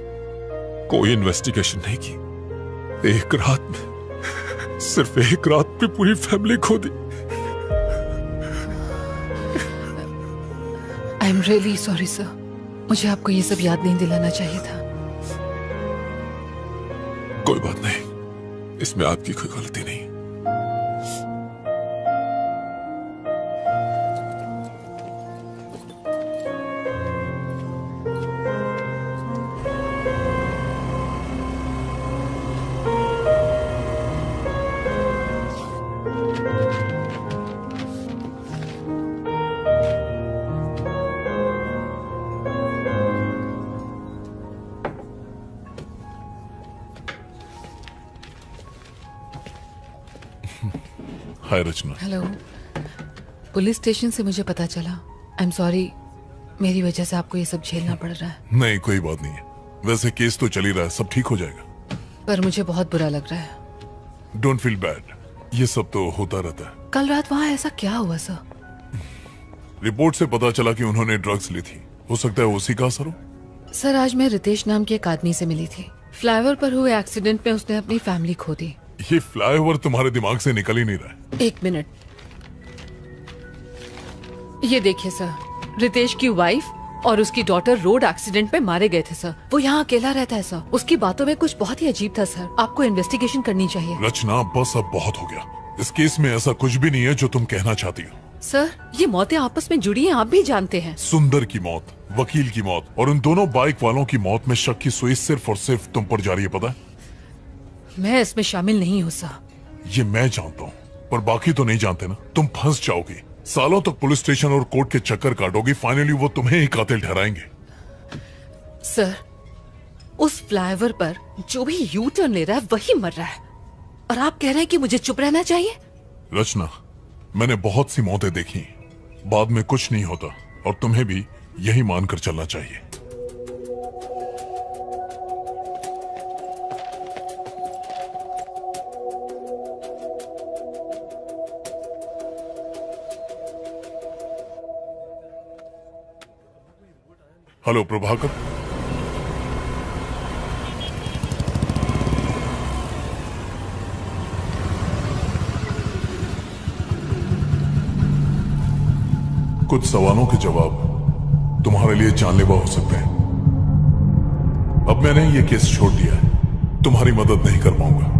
कोई इन्वेस्टिगेशन नहीं की। एक रात में, सिर्फ एक रात में पूरी फैमिली खो दी। I am really sorry sir. मुझे आपको ये सब याद नहीं दिलाना चाहिए था। कोई बात नहीं, इसमें आपकी कोई गलती नहीं। हाय रचना। हेलो। पुलिस स्टेशन से मुझे पता चला। आई एम सॉरी, मेरी वजह से आपको ये सब झेलना पड़ रहा है। नहीं, कोई बात नहीं है। वैसे केस तो चल ही रहा है, सब ठीक हो जाएगा। पर मुझे बहुत बुरा लग रहा है। डोंट फील बैड, ये सब तो होता रहता है। कल रात वहाँ ऐसा क्या हुआ सर? रिपोर्ट से पता चला कि उन्होंने ड्रग्स ली थी। हो सकता है उसी का असर हो। सर, आज मैं रितेश नाम के एक आदमी से मिली थी। फ्लाईओवर पर हुए एक्सीडेंट में उसने अपनी फैमिली खो दी। ये फ्लाईओवर तुम्हारे दिमाग से निकल ही नहीं रहा है। एक मिनट, ये देखिए सर, रितेश की वाइफ और उसकी डॉटर रोड एक्सीडेंट में मारे गए थे सर। वो यहाँ अकेला रहता है सर। उसकी बातों में कुछ बहुत ही अजीब था सर। आपको इन्वेस्टिगेशन करनी चाहिए। रचना, बस अब बहुत हो गया। इस केस में ऐसा कुछ भी नहीं है जो तुम कहना चाहती हो। सर, ये मौतें आपस में जुड़ी हैं, आप भी जानते हैं। सुंदर की मौत, वकील की मौत और उन दोनों बाइक वालों की मौत में शक की सुई सिर्फ और सिर्फ तुम पर जा रही है, पता है? मैं इसमें शामिल नहीं हूँ सर। ये मैं जानता हूँ, पर बाकी तो नहीं जानते ना। तुम फंस जाओगी, सालों तक पुलिस स्टेशन और कोर्ट के चक्कर काटोगी। फाइनली वो तुम्हें ही कातिल ठहराएंगे। सर, उस फ्लाईओवर पर जो भी यू टर्न ले रहा है वही मर रहा है, और आप कह रहे हैं कि मुझे चुप रहना चाहिए? रचना, मैंने बहुत सी मौतें देखी, बाद में कुछ नहीं होता, और तुम्हें भी यही मानकर चलना चाहिए। हेलो प्रभाकर, कुछ सवालों के जवाब तुम्हारे लिए जानलेवा हो सकते हैं। अब मैंने ये केस छोड़ दिया है, तुम्हारी मदद नहीं कर पाऊंगा।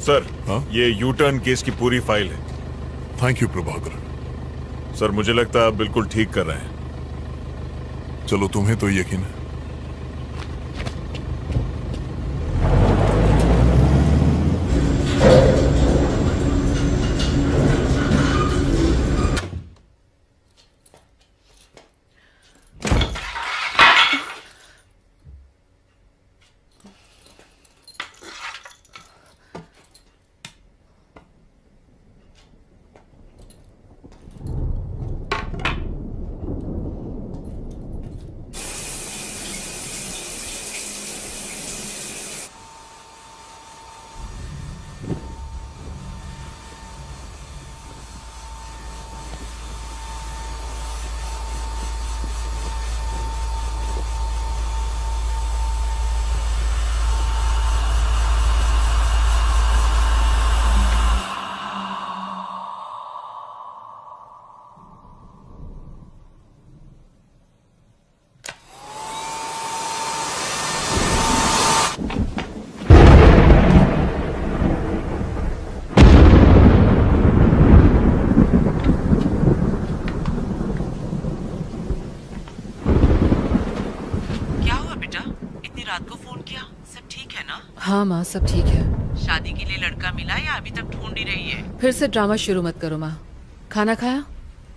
सर, ये यू टर्न केस की पूरी फाइल है। Thank you Prabhakar. सर, मुझे लगता है आप बिल्कुल ठीक कर रहे हैं। चलो, तुम्हें तो यकीन है। हाँ माँ, सब ठीक है। शादी के लिए लड़का मिला या अभी तक ढूंढ ही रही है? फिर से ड्रामा शुरू मत करो माँ। खाना खाया?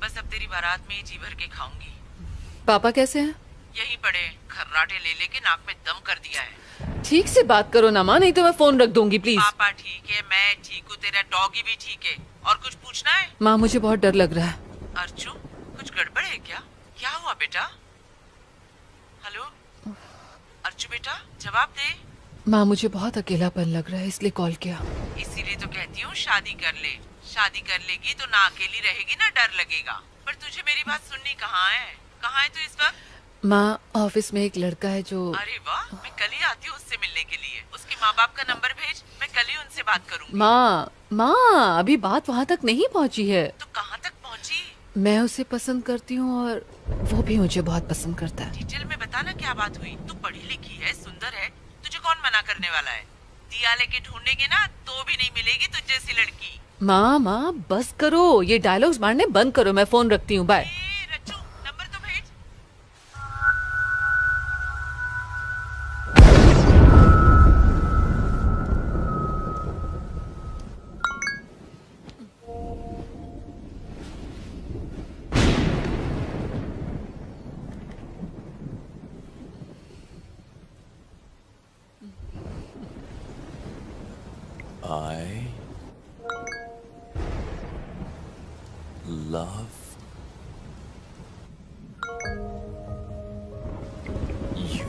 बस अब तेरी बारात में ही जी भर के खाऊंगी। पापा कैसे हैं? यही पड़े, खर्राटे ले लेके नाक में दम कर दिया है। ठीक से बात करो ना माँ, नहीं तो मैं फोन रख दूंगी प्लीज। पापा ठीक है, मैं ठीक हूँ, तेरा डॉगी भी ठीक है। और कुछ पूछना है? माँ, मुझे बहुत डर लग रहा है। अर्जु, कुछ गड़बड़ है क्या? क्या हुआ बेटा? हेलो अर्जु बेटा, जवाब दे। माँ, मुझे बहुत अकेलापन लग रहा है, इसलिए कॉल किया। इसीलिए तो कहती हूँ शादी कर ले। शादी कर लेगी तो ना अकेली रहेगी ना डर लगेगा। पर तुझे मेरी बात सुननी कहाँ है? कहाँ है तू इस वक्त? माँ, ऑफिस में एक लड़का है जो... अरे वाह, मैं कल ही आती हूँ उससे मिलने के लिए। उसके माँ बाप का नंबर भेज, मैं कल ही उनसे बात करूँगी। माँ, अभी बात वहाँ तक नहीं पहुँची है। तो कहाँ तक पहुँची? मैं उसे पसंद करती हूँ और वो भी मुझे बहुत पसंद करता है। डिटेल में बता ना क्या बात हुई। तू पढ़ी लिखी है, सुंदर है, तुझे कौन मना करने वाला है? दिया लेके ढूंढेंगे ना तो भी नहीं मिलेगी तुझ जैसी लड़की। माँ, बस करो, ये डायलॉग्स मारने बंद करो। मैं फोन रखती हूँ, बाय। I love you.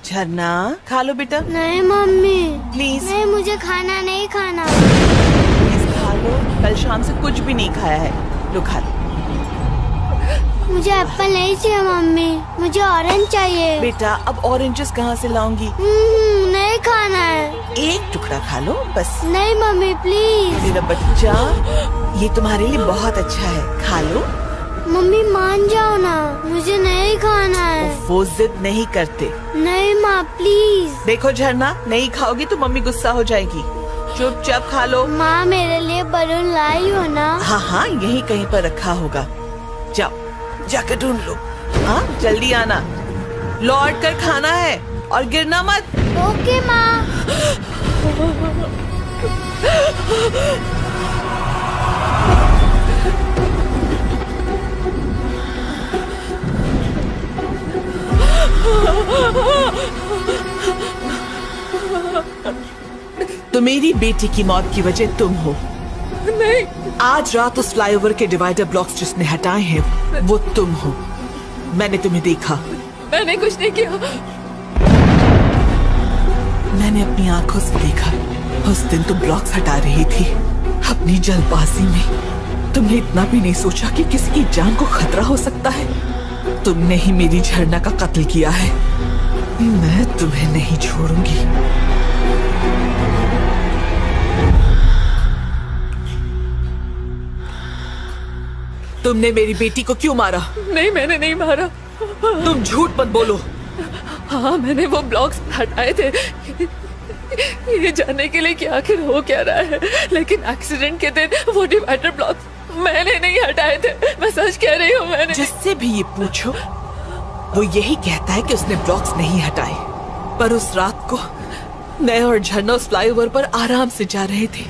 झरना खा लो बेटा। नहीं मम्मी प्लीज नहीं, मुझे खाना नहीं खाना। प्लीज लो, कल शाम से कुछ भी नहीं खाया है। लो खा लो। मुझे एप्पल नहीं चाहिए मम्मी, मुझे ऑरेंज चाहिए। बेटा अब ऑरेंजेस कहाँ से लाऊंगी? नहीं खाना है। एक टुकड़ा खा लो बस। नहीं मम्मी प्लीज। मेरा बच्चा, ये तुम्हारे लिए बहुत अच्छा है, खा लो। मम्मी मान जाओ ना, मुझे नहीं खाना है। वो जिद नहीं करते। नहीं माँ प्लीज। देखो झरना, नहीं खाओगी तो मम्मी गुस्सा हो जाएगी। चुपचाप खा लो। माँ मेरे लिए बलून लाई हो ना? हाँ हाँ, यहीं कहीं पर रखा होगा। जाओ जाकर ढूंढ लो। हाँ जल्दी आना, लौट कर खाना है और गिरना मत। ओके माँ। तो मेरी बेटी की मौत की वजह तुम हो। नहीं। आज रात उस फ्लाईओवर के डिवाइडर ब्लॉक्स जिसने हटाए हैं वो तुम हो। मैंने तुम्हें देखा। मैंने कुछ नहीं किया। मैंने अपनी आंखों से देखा। उस दिन तुम ब्लॉक्स हटा रही थी। अपनी जल्दबाजी में तुमने इतना भी नहीं सोचा कि किसी की जान को खतरा हो सकता है। तुमने ही मेरी झरना का कत्ल किया है। मैं तुम्हें नहीं छोड़ूंगी। तुमने मेरी बेटी को क्यों मारा? नहीं मैंने नहीं मारा। तुम झूठ मत बोलो। हाँ मैंने वो ब्लॉक्स हटाए थे ये जानने के लिए कि आखिर हो क्या रहा है, लेकिन एक्सीडेंट के दिन वो डिवाइडर ब्लॉक्स मैंने नहीं हटाए थे। मैं सच कह रही हूँ। मैंने जिससे भी ये पूछो वो यही कहता है कि उसने ब्लॉक्स नहीं हटाए। पर उस रात को मैं और झरना उस फ्लाईओवर पर आराम से जा रहे थे।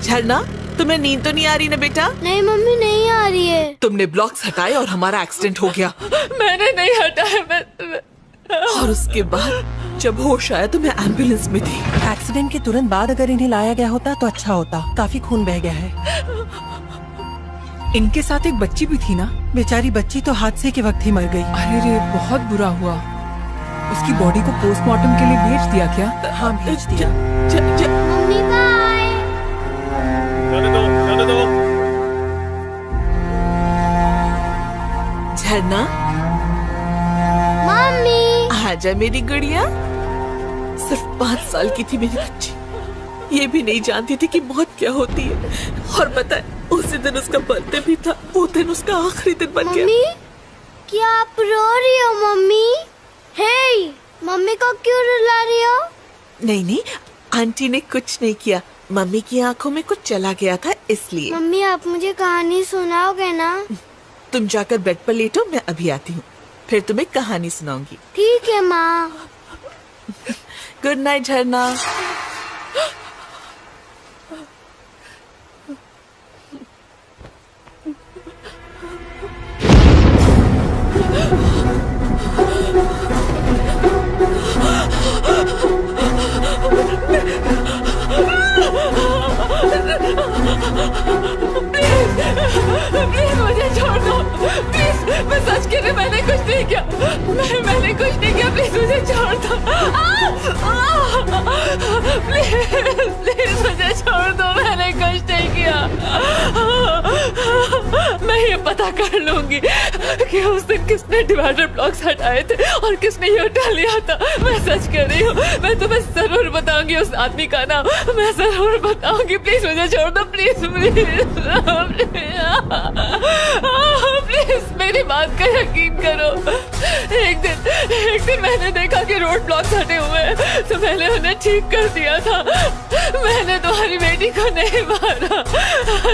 झरना तुम्हें नींद तो नहीं आ रही ना बेटा? नहीं मम्मी नहीं आ रही है। तुमने ब्लॉक्स हटाए और हमारा एक्सीडेंट हो गया। मैंने नहीं हटाया। और उसके बाद जब होश आया तो मैं एम्बुलेंस में थी। एक्सीडेंट के तुरंत बाद अगर इन्हें लाया गया होता तो अच्छा होता। काफी खून बह गया है। इनके साथ एक बच्ची भी थी ना? बेचारी बच्ची तो हादसे के वक्त ही मर गई। अरे रे बहुत बुरा हुआ। उसकी बॉडी को पोस्टमार्टम के लिए भेज दिया क्या? हाँ भेज दिया। Mummy bye. जाने दो। झरना मम्मी आजा मेरी गुड़िया। सिर्फ 5 साल की थी मेरी बच्ची। ये भी नहीं जानती थी कि मौत क्या होती है। और पता है उसी दिन उसका बर्थडे भी था। वो दिन उसका आखिरी दिन बन गया। मम्मी क्या आप रो रही हो? मम्मी हे मम्मी को क्यों रुला रही हो? नहीं नहीं, आंटी ने कुछ नहीं किया। मम्मी की आंखों में कुछ चला गया था इसलिए। मम्मी आप मुझे कहानी सुनाओगे ना? तुम जाकर बेड पर लेटो, मैं अभी आती हूँ। फिर तुम्हें कहानी सुनाऊंगी। ठीक है माँ। गुड नाइट झरना। प्लीज मुझे छोड़ दो। प्लीज मैं सच कह रही, मैंने कुछ नहीं किया। मैंने कुछ नहीं किया। प्लीज मुझे छोड़ दो। प्लीज मुझे छोड़ दो। मैंने कुछ नहीं किया। मैं ये पता कर लूंगी कि उस दिन किसने डिवाइडर ब्लॉक्स हटाए थे और किसने ये उठा लिया था। मैं सच कह रही हूँ। मैं तुम्हें जरूर बताऊंगी उस आदमी का नाम। मैं जरूर बताऊंगी। प्लीज मुझे छोड़ दो। प्लीज प्लीज मेरी बात का यकीन करो। एक दिन मैंने देखा कि रोड ब्लॉक्स हटे हुए हैं तो मैंने उन्हें ठीक कर दिया था। मैंने तुम्हारी बेटी को नहीं मारा।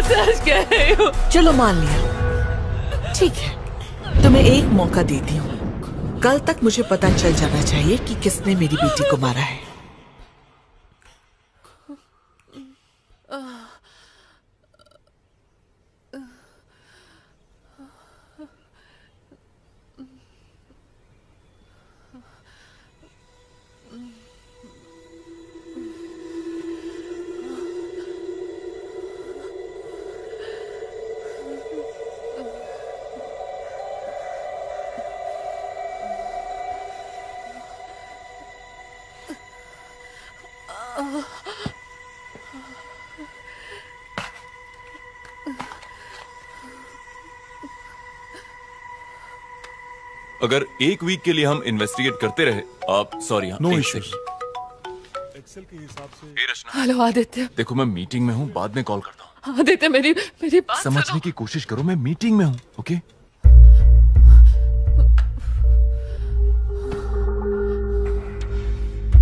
सच कह रही हूँ। चलो मान लिया, ठीक है। तुम्हें एक मौका देती हूँ। कल तक मुझे पता चल जाना चाहिए कि किसने मेरी बेटी को मारा है। अगर एक वीक के लिए हम इन्वेस्टिगेट करते रहे, आप sorry, no issues. Hello Aditya. देखो मैं मीटिंग में हूँ, बाद में कॉल करता हूँ। आदित्य मेरी बात समझने की कोशिश करो, मैं मीटिंग में हूँ। ओके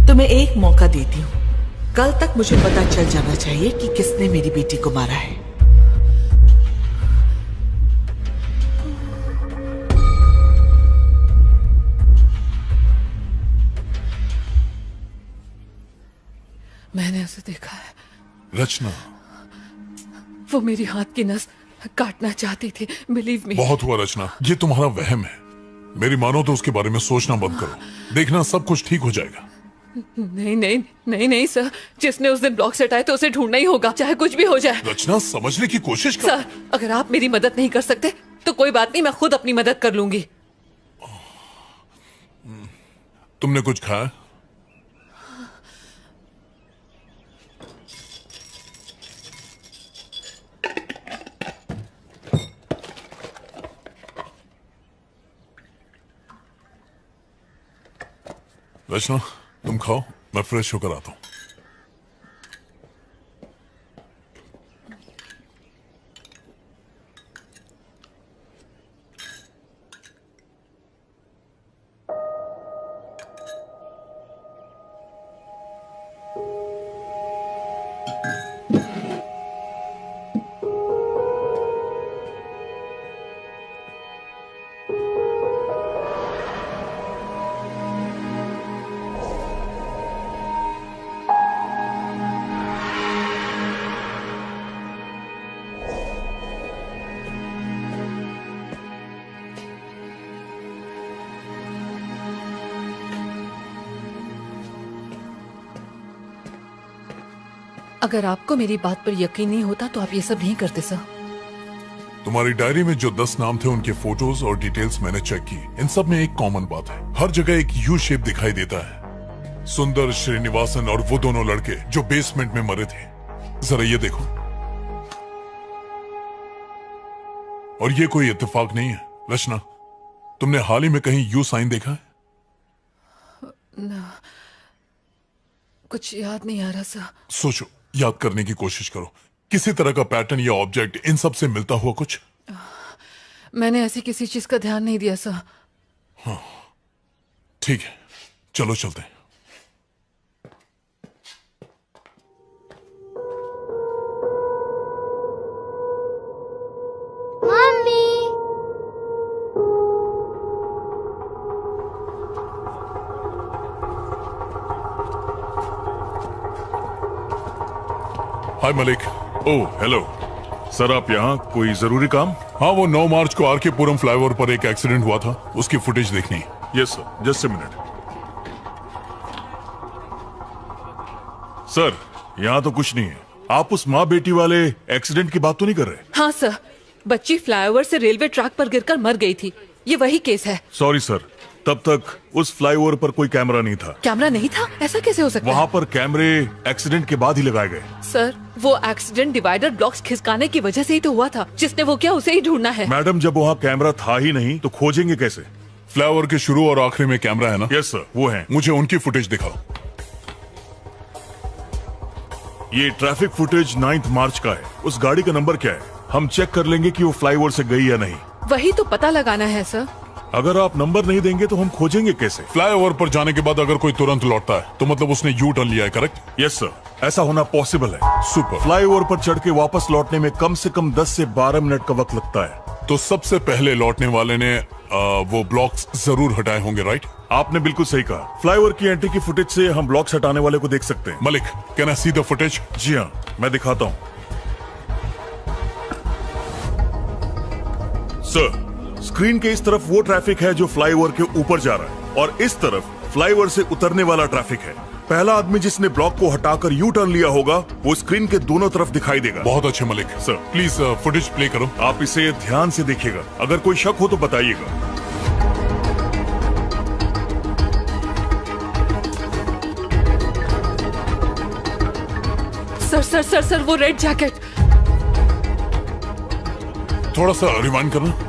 तुम्हें एक मौका देती हूँ, कल तक मुझे पता चल जाना चाहिए कि किसने मेरी बेटी को मारा है। मैंने उसे देखा है। रचना, वो मेरी हाथ की नस काटना चाहती थी, बिलीव मी। बहुत हुआ रचना, ये तुम्हारा वहम है। मेरी मानो तो उसके बारे में सोचना बंद करो। देखना सब कुछ ठीक हो जाएगा। नहीं नहीं नहीं नहीं सर, जिसने उस दिन ब्लॉक से हटाए तो उसे ढूंढना ही होगा, चाहे कुछ भी हो जाए। रचना समझने की कोशिश कर। सर अगर आप मेरी मदद नहीं कर सकते तो कोई बात नहीं, मैं खुद अपनी मदद कर लूंगी। तुमने कुछ खाया? रचना तुम खाओ, मैं फ्रेश होकर आता हूं। अगर आपको मेरी बात पर यकीन नहीं होता तो आप ये सब नहीं करते सर। तुम्हारी डायरी में जो 10 नाम थे उनके फोटोज और डिटेल्स मैंने चेक की। इन सब में एक कॉमन बात है, हर जगह एक यू शेप दिखाई देता है। सुंदर, श्रीनिवासन और वो दोनों लड़के जो बेसमेंट में मरे थे। जरा ये देखो। और ये कोई इत्तेफाक नहीं है। रचना, तुमने हाल ही में कहीं यू साइन देखा है? ना, कुछ याद नहीं आ रहा सर। सोचो, याद करने की कोशिश करो। किसी तरह का पैटर्न या ऑब्जेक्ट इन सब से मिलता हुआ कुछ? मैंने ऐसी किसी चीज का ध्यान नहीं दिया सर। हाँ, ठीक है, चलो चलते हैं। मम्मी, हाय मलिक। ओह हेलो सर, आप यहाँ कोई जरूरी काम? हाँ, वो 9 मार्च को आरके पुरम फ्लाईओवर पर एक एक्सीडेंट हुआ था, उसकी फुटेज देखनी। Yes sir, just a minute. Sir यहाँ तो कुछ नहीं है। आप उस माँ बेटी वाले एक्सीडेंट की बात तो नहीं कर रहे? हाँ सर, बच्ची फ्लाईओवर से रेलवे ट्रैक पर गिरकर मर गई थी, ये वही केस है। सॉरी सर, तब तक उस फ्लाईओवर पर कोई कैमरा नहीं था। कैमरा नहीं था? ऐसा कैसे हो सकता है? वहाँ पर कैमरे एक्सीडेंट के बाद ही लगाए गए। सर वो एक्सीडेंट डिवाइडर ब्लॉक्स खिसकाने की वजह से ही तो हुआ था। जिसने वो किया उसे ही ढूंढना है। मैडम, जब वहाँ कैमरा था ही नहीं तो खोजेंगे कैसे? फ्लाईओवर के शुरू और आखिरी में कैमरा है ना? यस सर, वो है। मुझे उनकी फुटेज दिखाओ। ये ट्रैफिक फुटेज 9 मार्च का है। उस गाड़ी का नंबर क्या है? हम चेक कर लेंगे कि वो फ्लाईओवर से गई या नहीं। वही तो पता लगाना है सर। अगर आप नंबर नहीं देंगे तो हम खोजेंगे कैसे? फ्लाईओवर पर जाने के बाद अगर कोई तुरंत लौटता है तो मतलब उसने यू टर्न लिया है, करेक्ट? यस सर, ऐसा होना पॉसिबल है। सुपर। फ्लाईओवर पर चढ़ के वापस लौटने में कम से कम 10 से 12 मिनट का वक्त लगता है। तो सबसे पहले लौटने वाले ने वो ब्लॉक्स जरूर हटाए होंगे, राइट? आपने बिल्कुल सही कहा। फ्लाईओवर की एंट्री की फुटेज से हम ब्लॉक्स हटाने वाले को देख सकते हैं। Malik, can I see the footage? जी हाँ, मैं दिखाता हूँ। सर, स्क्रीन के इस तरफ वो ट्रैफिक है जो फ्लाईओवर के ऊपर जा रहा है और इस तरफ फ्लाईओवर से उतरने वाला ट्रैफिक है। पहला आदमी जिसने ब्लॉक को हटाकर यू टर्न लिया होगा वो स्क्रीन के दोनों तरफ दिखाई देगा। बहुत अच्छे Malik. Sir please footage play करो। आप इसे ध्यान से देखिएगा, अगर कोई शक हो तो बताइएगा। सर सर सर सर वो रेड जैकेट। थोड़ा सा रिवाइंड करना।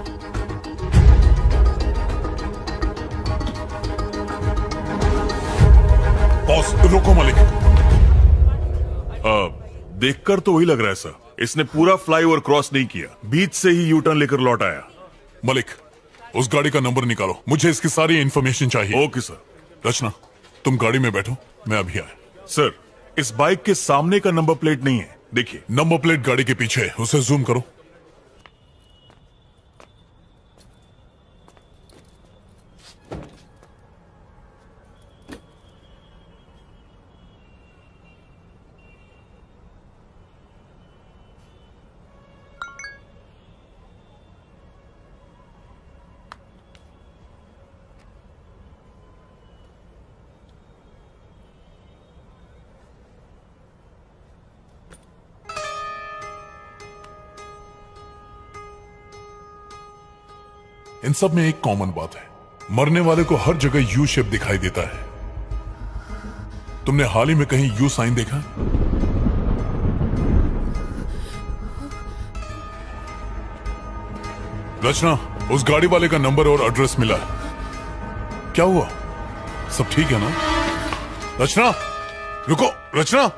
बॉस रोको मलिक। देखकर तो वही लग रहा है सर, इसने पूरा फ्लाईओवर क्रॉस नहीं किया, बीच से ही यू टर्न लेकर लौट आया। मलिक उस गाड़ी का नंबर निकालो, मुझे इसकी सारी इंफॉर्मेशन चाहिए। Okay sir. रचना तुम गाड़ी में बैठो, मैं अभी आया। सर इस बाइक के सामने का नंबर प्लेट नहीं है, देखिए। नंबर प्लेट गाड़ी के पीछे है, उसे जूम करो। इन सब में एक कॉमन बात है, मरने वाले को हर जगह यू शेप दिखाई देता है। तुमने हाल ही में कहीं यू साइन देखा? रचना उस गाड़ी वाले का नंबर और एड्रेस मिला। क्या हुआ, सब ठीक है ना? रचना रुको, रचना।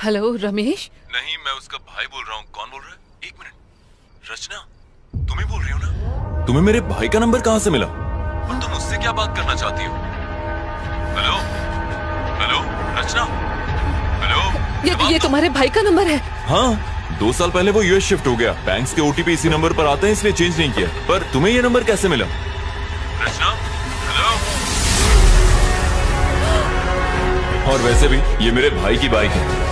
हेलो रमेश। नहीं, मैं उसका भाई बोल रहा हूँ। कौन बोल रहा है? एक मिनट। रचना, तुम ही बोल रही हो ना? तुम्हें मेरे भाई का नंबर कहाँ से मिला? और तुम उससे क्या बात करना चाहती हो? हेलो हेलो रचना, हेलो। ये तुम्हारे भाई का नंबर है? हाँ, 2 साल पहले वो यूएस शिफ्ट हो गया। बैंक्स के ओटीपी इसी नंबर पर आते हैं, इसलिए चेंज नहीं किया। पर तुम्हें ये नंबर कैसे मिला? रचना, हेलो। और वैसे भी ये मेरे भाई की बाइक है।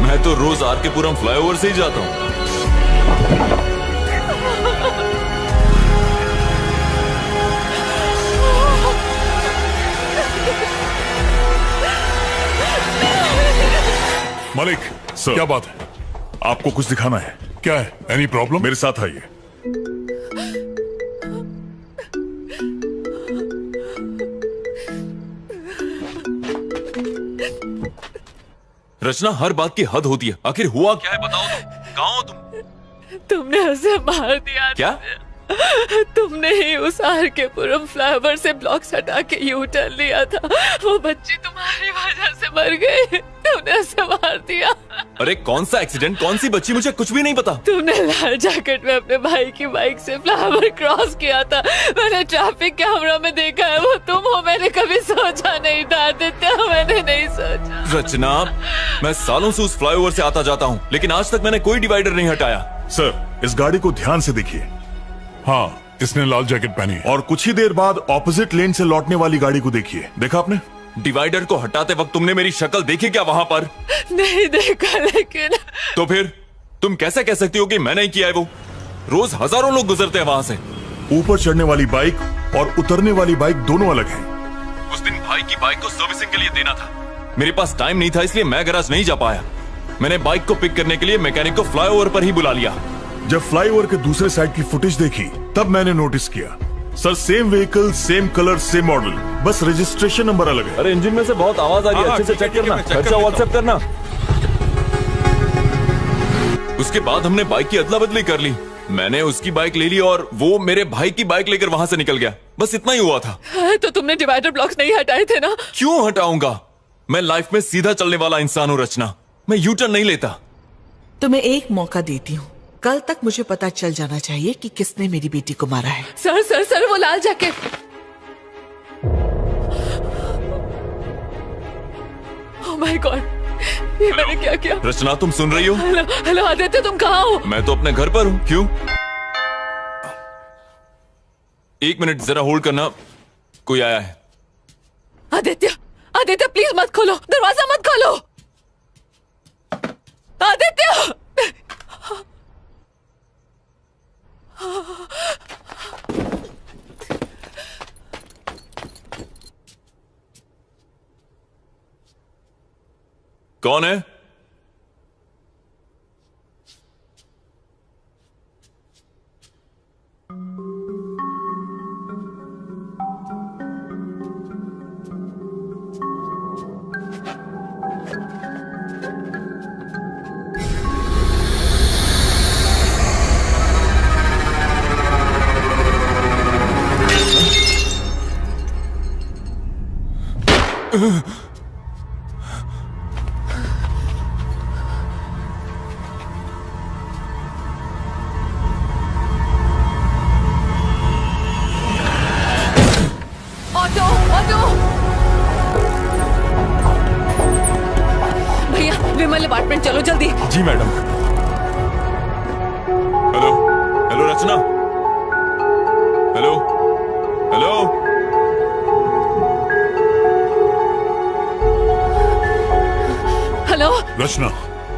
मैं तो रोज आरकेपुरम फ्लाईओवर से ही जाता हूँ। मालिक सर, क्या बात है? आपको कुछ दिखाना है। क्या है? Any problem? मेरे साथ आइए। रचना, हर बात की हद होती है। आखिर हुआ क्या है, बताओ तो। कहाँ हो तुम? तुमने उसे मार दिया। क्या? तुमने ही उस आरकेपुरम फ्लाईओवर से ब्लॉक्स हटा के यू टर्न लिया था। वो बच्ची तुम्हारी वजह से मर गई। तुमने उसे मार दिया। अरे कौन सा एक्सीडेंट, कौन सी बच्ची, मुझे कुछ भी नहीं पता। तुमने लाल जैकेट में अपने भाई की बाइक से फ्लाईओवर क्रॉस किया था। मैंने ट्रैफिक कैमरा में देखा है, वो तुम हो। मैंने कभी सोचा नहीं था आदित्य, मैंने नहीं सोचा। रचना, मैं सालों से उस फ्लाईओवर से आता जाता हूँ, लेकिन आज तक मैंने कोई डिवाइडर नहीं हटाया। सर, इस गाड़ी को ध्यान से देखिए। हाँ, इसने लाल जैकेट पहनी है। और कुछ ही देर बाद ऑपोजिट लेन से लौटने वाली गाड़ी को देखिए। देखा आपने? डिवाइडर को हटाते वक्त तुमने मेरी शक्ल देखी क्या वहां पर? नहीं देखा, लेकिन तो फिर तुम कैसे कह सकती हो कि मैंने ही किया है? वो रोज हजारों लोग गुजरते हैं वहां से। ऊपर चढ़ने वाली बाइक और उतरने वाली बाइक दोनों अलग हैं। उस दिन भाई की बाइक को सर्विसिंग के लिए देना था। मेरे पास टाइम नहीं था, इसलिए मैं गैराज नहीं जा पाया। मैंने बाइक को पिक करने के लिए मैकेनिक को फ्लाईओवर पर ही बुला लिया। जब फ्लाईओवर के दूसरे साइड की फुटेज देखी, तब मैंने नोटिस किया। Sir, same vehicle, same colour, same model, बस रजिस्ट्रेशन नंबर अलग है। अरे इंजन में से बहुत आवाज आ रही है, अच्छे से चेक करना। खर्चा व्हाट्सएप करना। उसके बाद हमने बाइक की अदला बदली कर ली। मैंने उसकी बाइक ले ली और वो मेरे भाई की बाइक लेकर वहां से निकल गया। बस इतना ही हुआ था। तो तुमने डिवाइडर ब्लॉक्स नहीं हटाए थे ना? क्यों हटाऊंगा? मैं लाइफ में सीधा चलने वाला इंसान हूँ रचना। मैं यू टर्न नहीं लेता। तुम्हें एक मौका देती हूँ। कल तक मुझे पता चल जाना चाहिए कि किसने मेरी बेटी को मारा है। सर सर सर, वो लाल जैकेट। ओह माय गॉड, ये मैंने क्या किया? रचना, तुम सुन रही हो? हेलो हेलो आदित्य, तुम कहाँ हो? मैं तो अपने घर पर हूँ। क्यों? 1 मिनट जरा होल्ड करना, कोई आया है। आदित्य आदित्य, प्लीज मत खोलो, दरवाजा मत खोलो। आदित्य! कौन है? Auto auto! भैया, विमल अपार्टमेंट चलो जल्दी। जी मैडम। हेलो हेलो रचना, हेलो हेलो। हेलो रचना,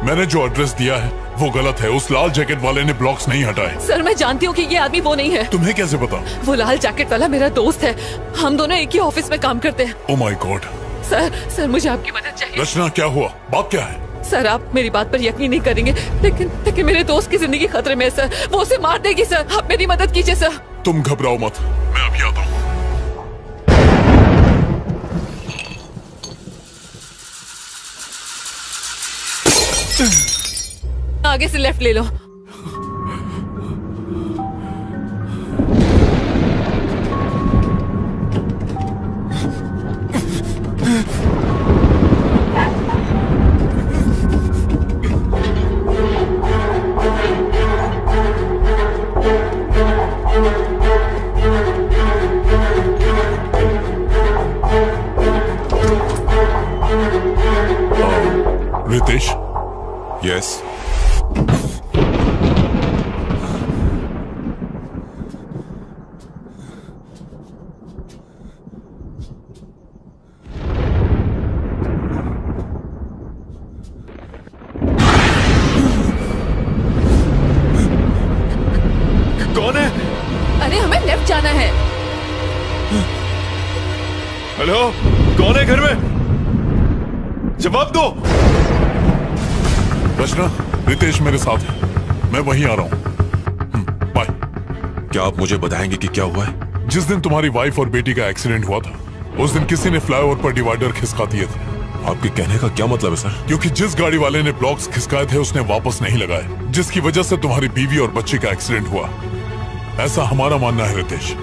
मैंने जो एड्रेस दिया है वो गलत है। उस लाल जैकेट वाले ने ब्लॉक्स नहीं हटाए। सर, मैं जानती हूँ कि ये आदमी वो नहीं है। तुम्हें कैसे पता? वो लाल जैकेट वाला मेरा दोस्त है। हम दोनों एक ही ऑफिस में काम करते हैं। Oh my God. सर मुझे आपकी मदद चाहिए। रचना, क्या हुआ? बात क्या है? सर, आप मेरी बात पर यकीन नहीं करेंगे, लेकिन मेरे दोस्त की जिंदगी खतरे में है सर। वो उसे मार देगी सर। आप मेरी मदद कीजिए सर। तुम घबराओ मत, मैं अभी आता हूँ। आगे से लेफ्ट ले लो। यस। कौन है? अरे हमें लेफ्ट जाना है। हेलो, कौन है घर में? जवाब दो। रचना, रितेश मेरे साथ है, मैं वहीं आ रहा हूँ। बाय। क्या आप मुझे बताएंगे कि क्या हुआ है? जिस दिन तुम्हारी वाइफ और बेटी का एक्सीडेंट हुआ था, उस दिन किसी ने फ्लाईओवर पर डिवाइडर खिसका दिए थे। आपके कहने का क्या मतलब है सर? क्योंकि जिस गाड़ी वाले ने ब्लॉक्स खिसकाए थे उसने वापस नहीं लगाए, जिसकी वजह से तुम्हारी बीवी और बच्चे का एक्सीडेंट हुआ, ऐसा हमारा मानना है रितेश।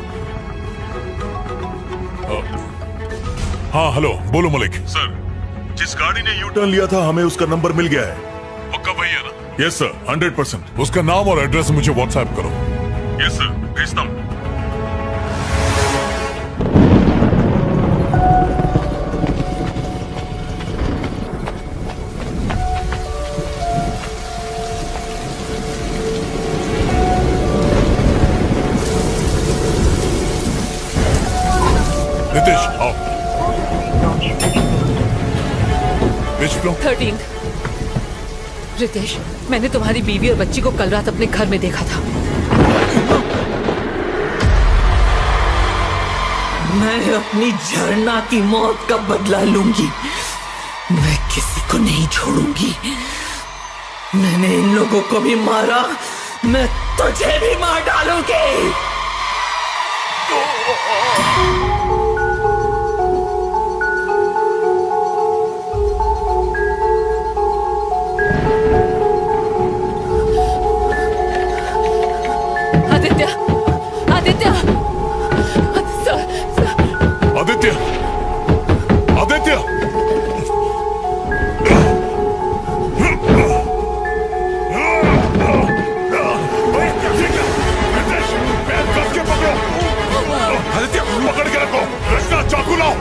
हाँ हेलो, बोलो मलिक। सर, जिस गाड़ी ने यू टर्न लिया था हमें उसका नंबर मिल गया है। पक्का वही है ना? Yes sir, 100%। उसका नाम और एड्रेस मुझे व्हाट्सएप करो। यस सर, भेजता हूँ। रितेश आओ। 13। रितेश, मैंने तुम्हारी बीवी और बच्ची को कल रात अपने घर में देखा था। मैं अपनी झरना की मौत का बदला लूंगी। मैं किसी को नहीं छोड़ूंगी। मैंने इन लोगों को भी मारा, मैं तुझे भी मार डालूंगी। आदित्य, आदित्य, आदित्य, आदित्य, आदित्य पकड़ के रखो। रचना चाकू लाओ,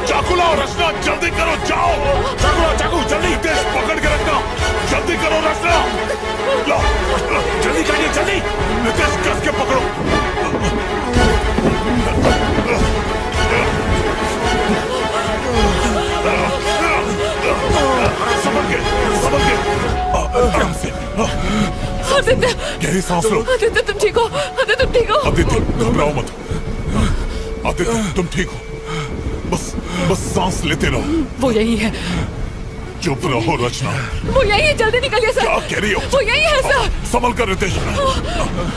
चाकू लाओ। रचना जल्दी करो, जाओ। चाकू लाओ, चाकू जल्दी। रितेश पकड़ के रखना, जल्दी करो। रचना लाओ, जल्दी करिए, जल्दी। रितेश कस के पकड़ो। संभल के, संभल के। आराम से। आदित्य, गहरी सांस लो। आदित्य तुम ठीक हो? आदित्य तुम ठीक हो? आदित्य घबराओ मत। आदित्य तुम ठीक हो? बस सांस लेते रहो। वो यही है। चुप रहो रचना। वो यही है, जल्दी निकलिए सर। क्या कह रही हो? वो यही है सर। संभल कर रितेश,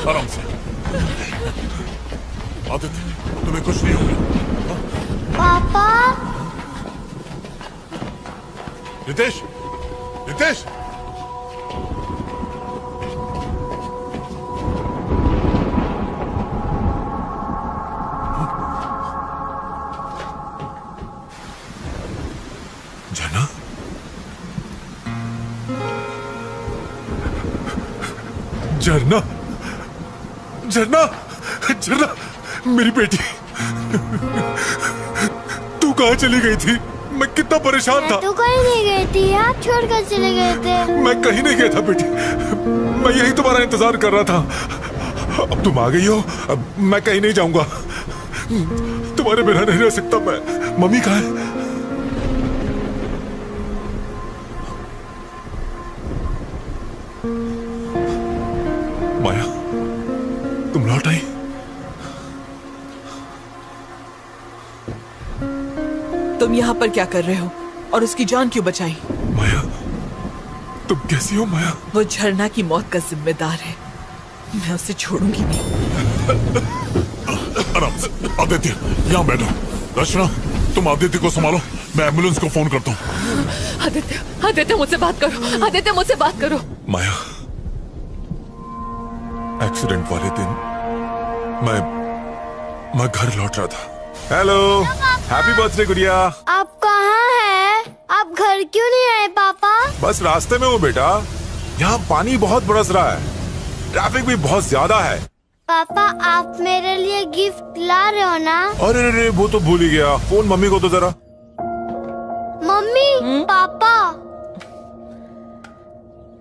आराम से। आदित्य तुम्हें कुछ नहीं होगा। पापा। रितेश, रितेश। झरना, झरना, झरना, झरना, मेरी बेटी, तू कहाँ चली गई थी? मैं कितना परेशान था। तू कहीं नहीं गई थी, आप छोड़कर चले गए थे। मैं कहीं नहीं गया था बेटी, मैं यही तुम्हारा इंतजार कर रहा था। अब तुम आ गई हो, अब मैं कहीं नहीं जाऊंगा। तुम्हारे बिना नहीं रह सकता मैं। मम्मी कहाँ है? माया, तुम लौट आई? तुम यहाँ पर क्या कर रहे हो और उसकी जान क्यों बचाई? माया, तुम कैसी हो माया? वो झरना की मौत का जिम्मेदार है, मैं उसे छोड़ूंगी नहीं। आराम से। आदित्य यहाँ बैठो। रचना तुम आदित्य को संभालो, मैं एम्बुलेंस को फोन करता हूँ। आदित्य, आदित्य मुझसे बात करो। आदित्य मुझसे बात करो। माया, एक्सीडेंट वाले दिन मैं घर लौट रहा था। हेलो, हैप्पी बर्थडे गुड़िया। आप कहाँ हैं? आप घर क्यों नहीं आए पापा? बस रास्ते में हूँ बेटा, यहाँ पानी बहुत बरस रहा है, ट्रैफिक भी बहुत ज्यादा है। पापा आप मेरे लिए गिफ्ट ला रहे हो ना? अरे वो तो भूल ही गया। फोन मम्मी को तो जरा। मम्मी, पापा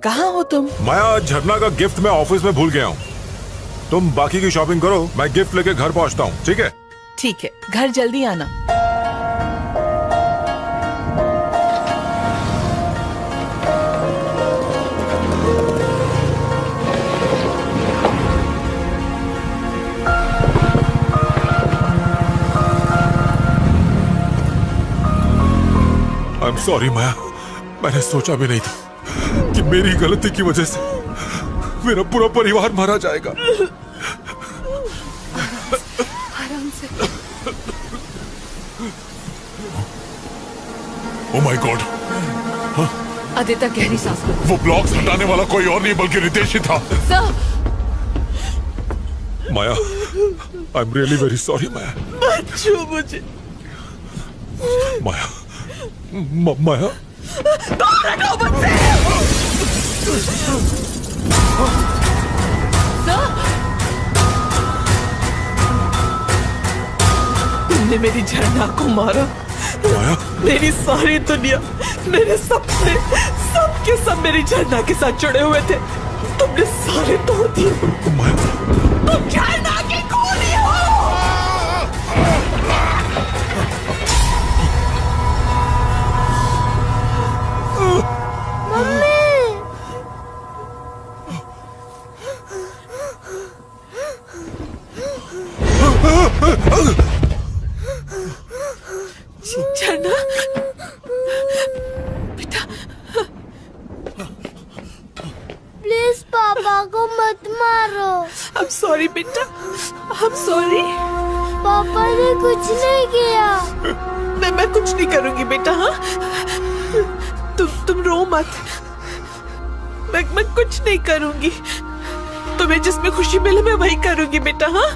कहाँ हो तुम? माया, झरना का गिफ्ट मैं ऑफिस में भूल गया हूँ। तुम बाकी की शॉपिंग करो, मैं गिफ्ट लेके घर पहुँचता हूँ, ठीक है? ठीक है, घर जल्दी आना। आई एम सॉरी माया, मैंने सोचा भी नहीं था कि मेरी गलती की वजह से मेरा पूरा परिवार मारा जाएगा। आराम से। ओह माय गॉड, आदित्य गहरी सांस लो। वो ब्लॉक्स हटाने वाला कोई और नहीं बल्कि रितेश ही था। Sir, Maya, I am really very sorry Maya. मत छू मुझे। माया, माया, दूर रखो मुझसे। तुमने मेरी झरना को मारा। माया, मेरी सारी दुनिया, मेरे सपने, सब के सब मेरी झरना के साथ जुड़े हुए थे। तुमने सारे तोड़ दिए। तुम झरना की खूनी हो। झरना, बेटा, प्लीज पापा को मत मारो। I'm sorry बेटा, I'm sorry। पापा ने कुछ नहीं किया। मैं कुछ नहीं करूंगी बेटा। हाँ, तुम रो मत। मैं कुछ नहीं करूंगी। तुम्हें जिसमें खुशी मिले मैं वही करूंगी बेटा। हाँ,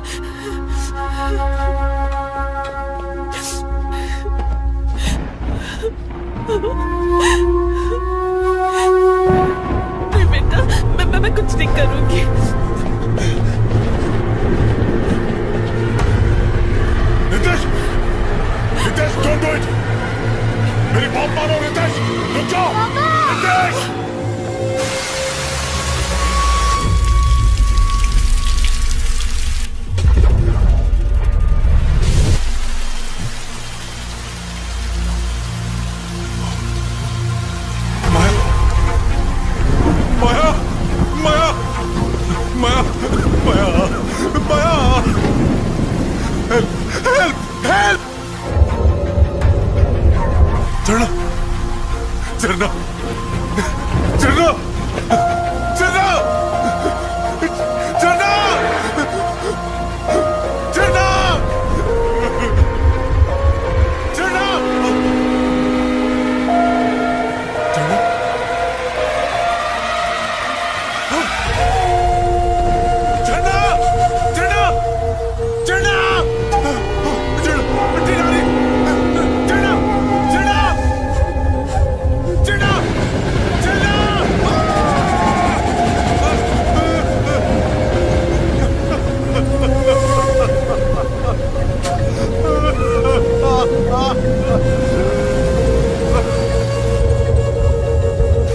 नहीं बेटा, मैं कुछ नहीं करूंगी। Ritesh, Ritesh, don't do it. मेरी बात मानो रितेश, रुक जाओ। रितेश, झरना, झरना, झरना, झरना, झरना, झरना,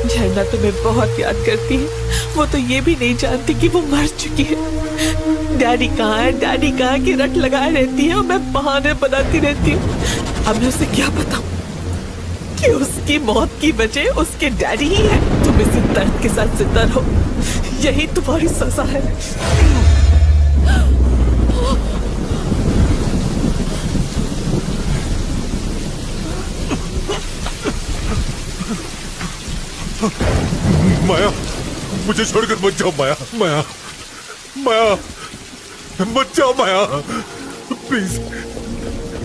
झरना तुम्हें बहुत याद करती है। वो तो ये भी नहीं जानती कि वो मर चुकी है। डैडी कहाँ है, डैडी कहाँ की रट लगाए रहती है और मैं बहाने बनाती रहती हूँ। अब मैं उसे क्या बताऊँ कि उसकी मौत की वजह उसके डैडी ही है। तुम इसी दर्द के साथ जिंदा रहो, यही तुम्हारी सजा है। माया, मुझे छोड़कर मत जाओ माया, माया, माया, मत जाओ माया, प्लीज,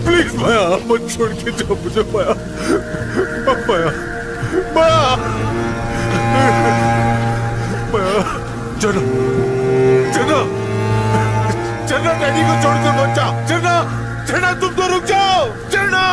प्लीज माया, मत छोड़ के जाओ मुझे माया, माया, माया, माया, चलो, चलो, चलो, डैडी को छोड़कर मत जाओ, चलो, चलो, तुम तो रुक जाओ, चलो।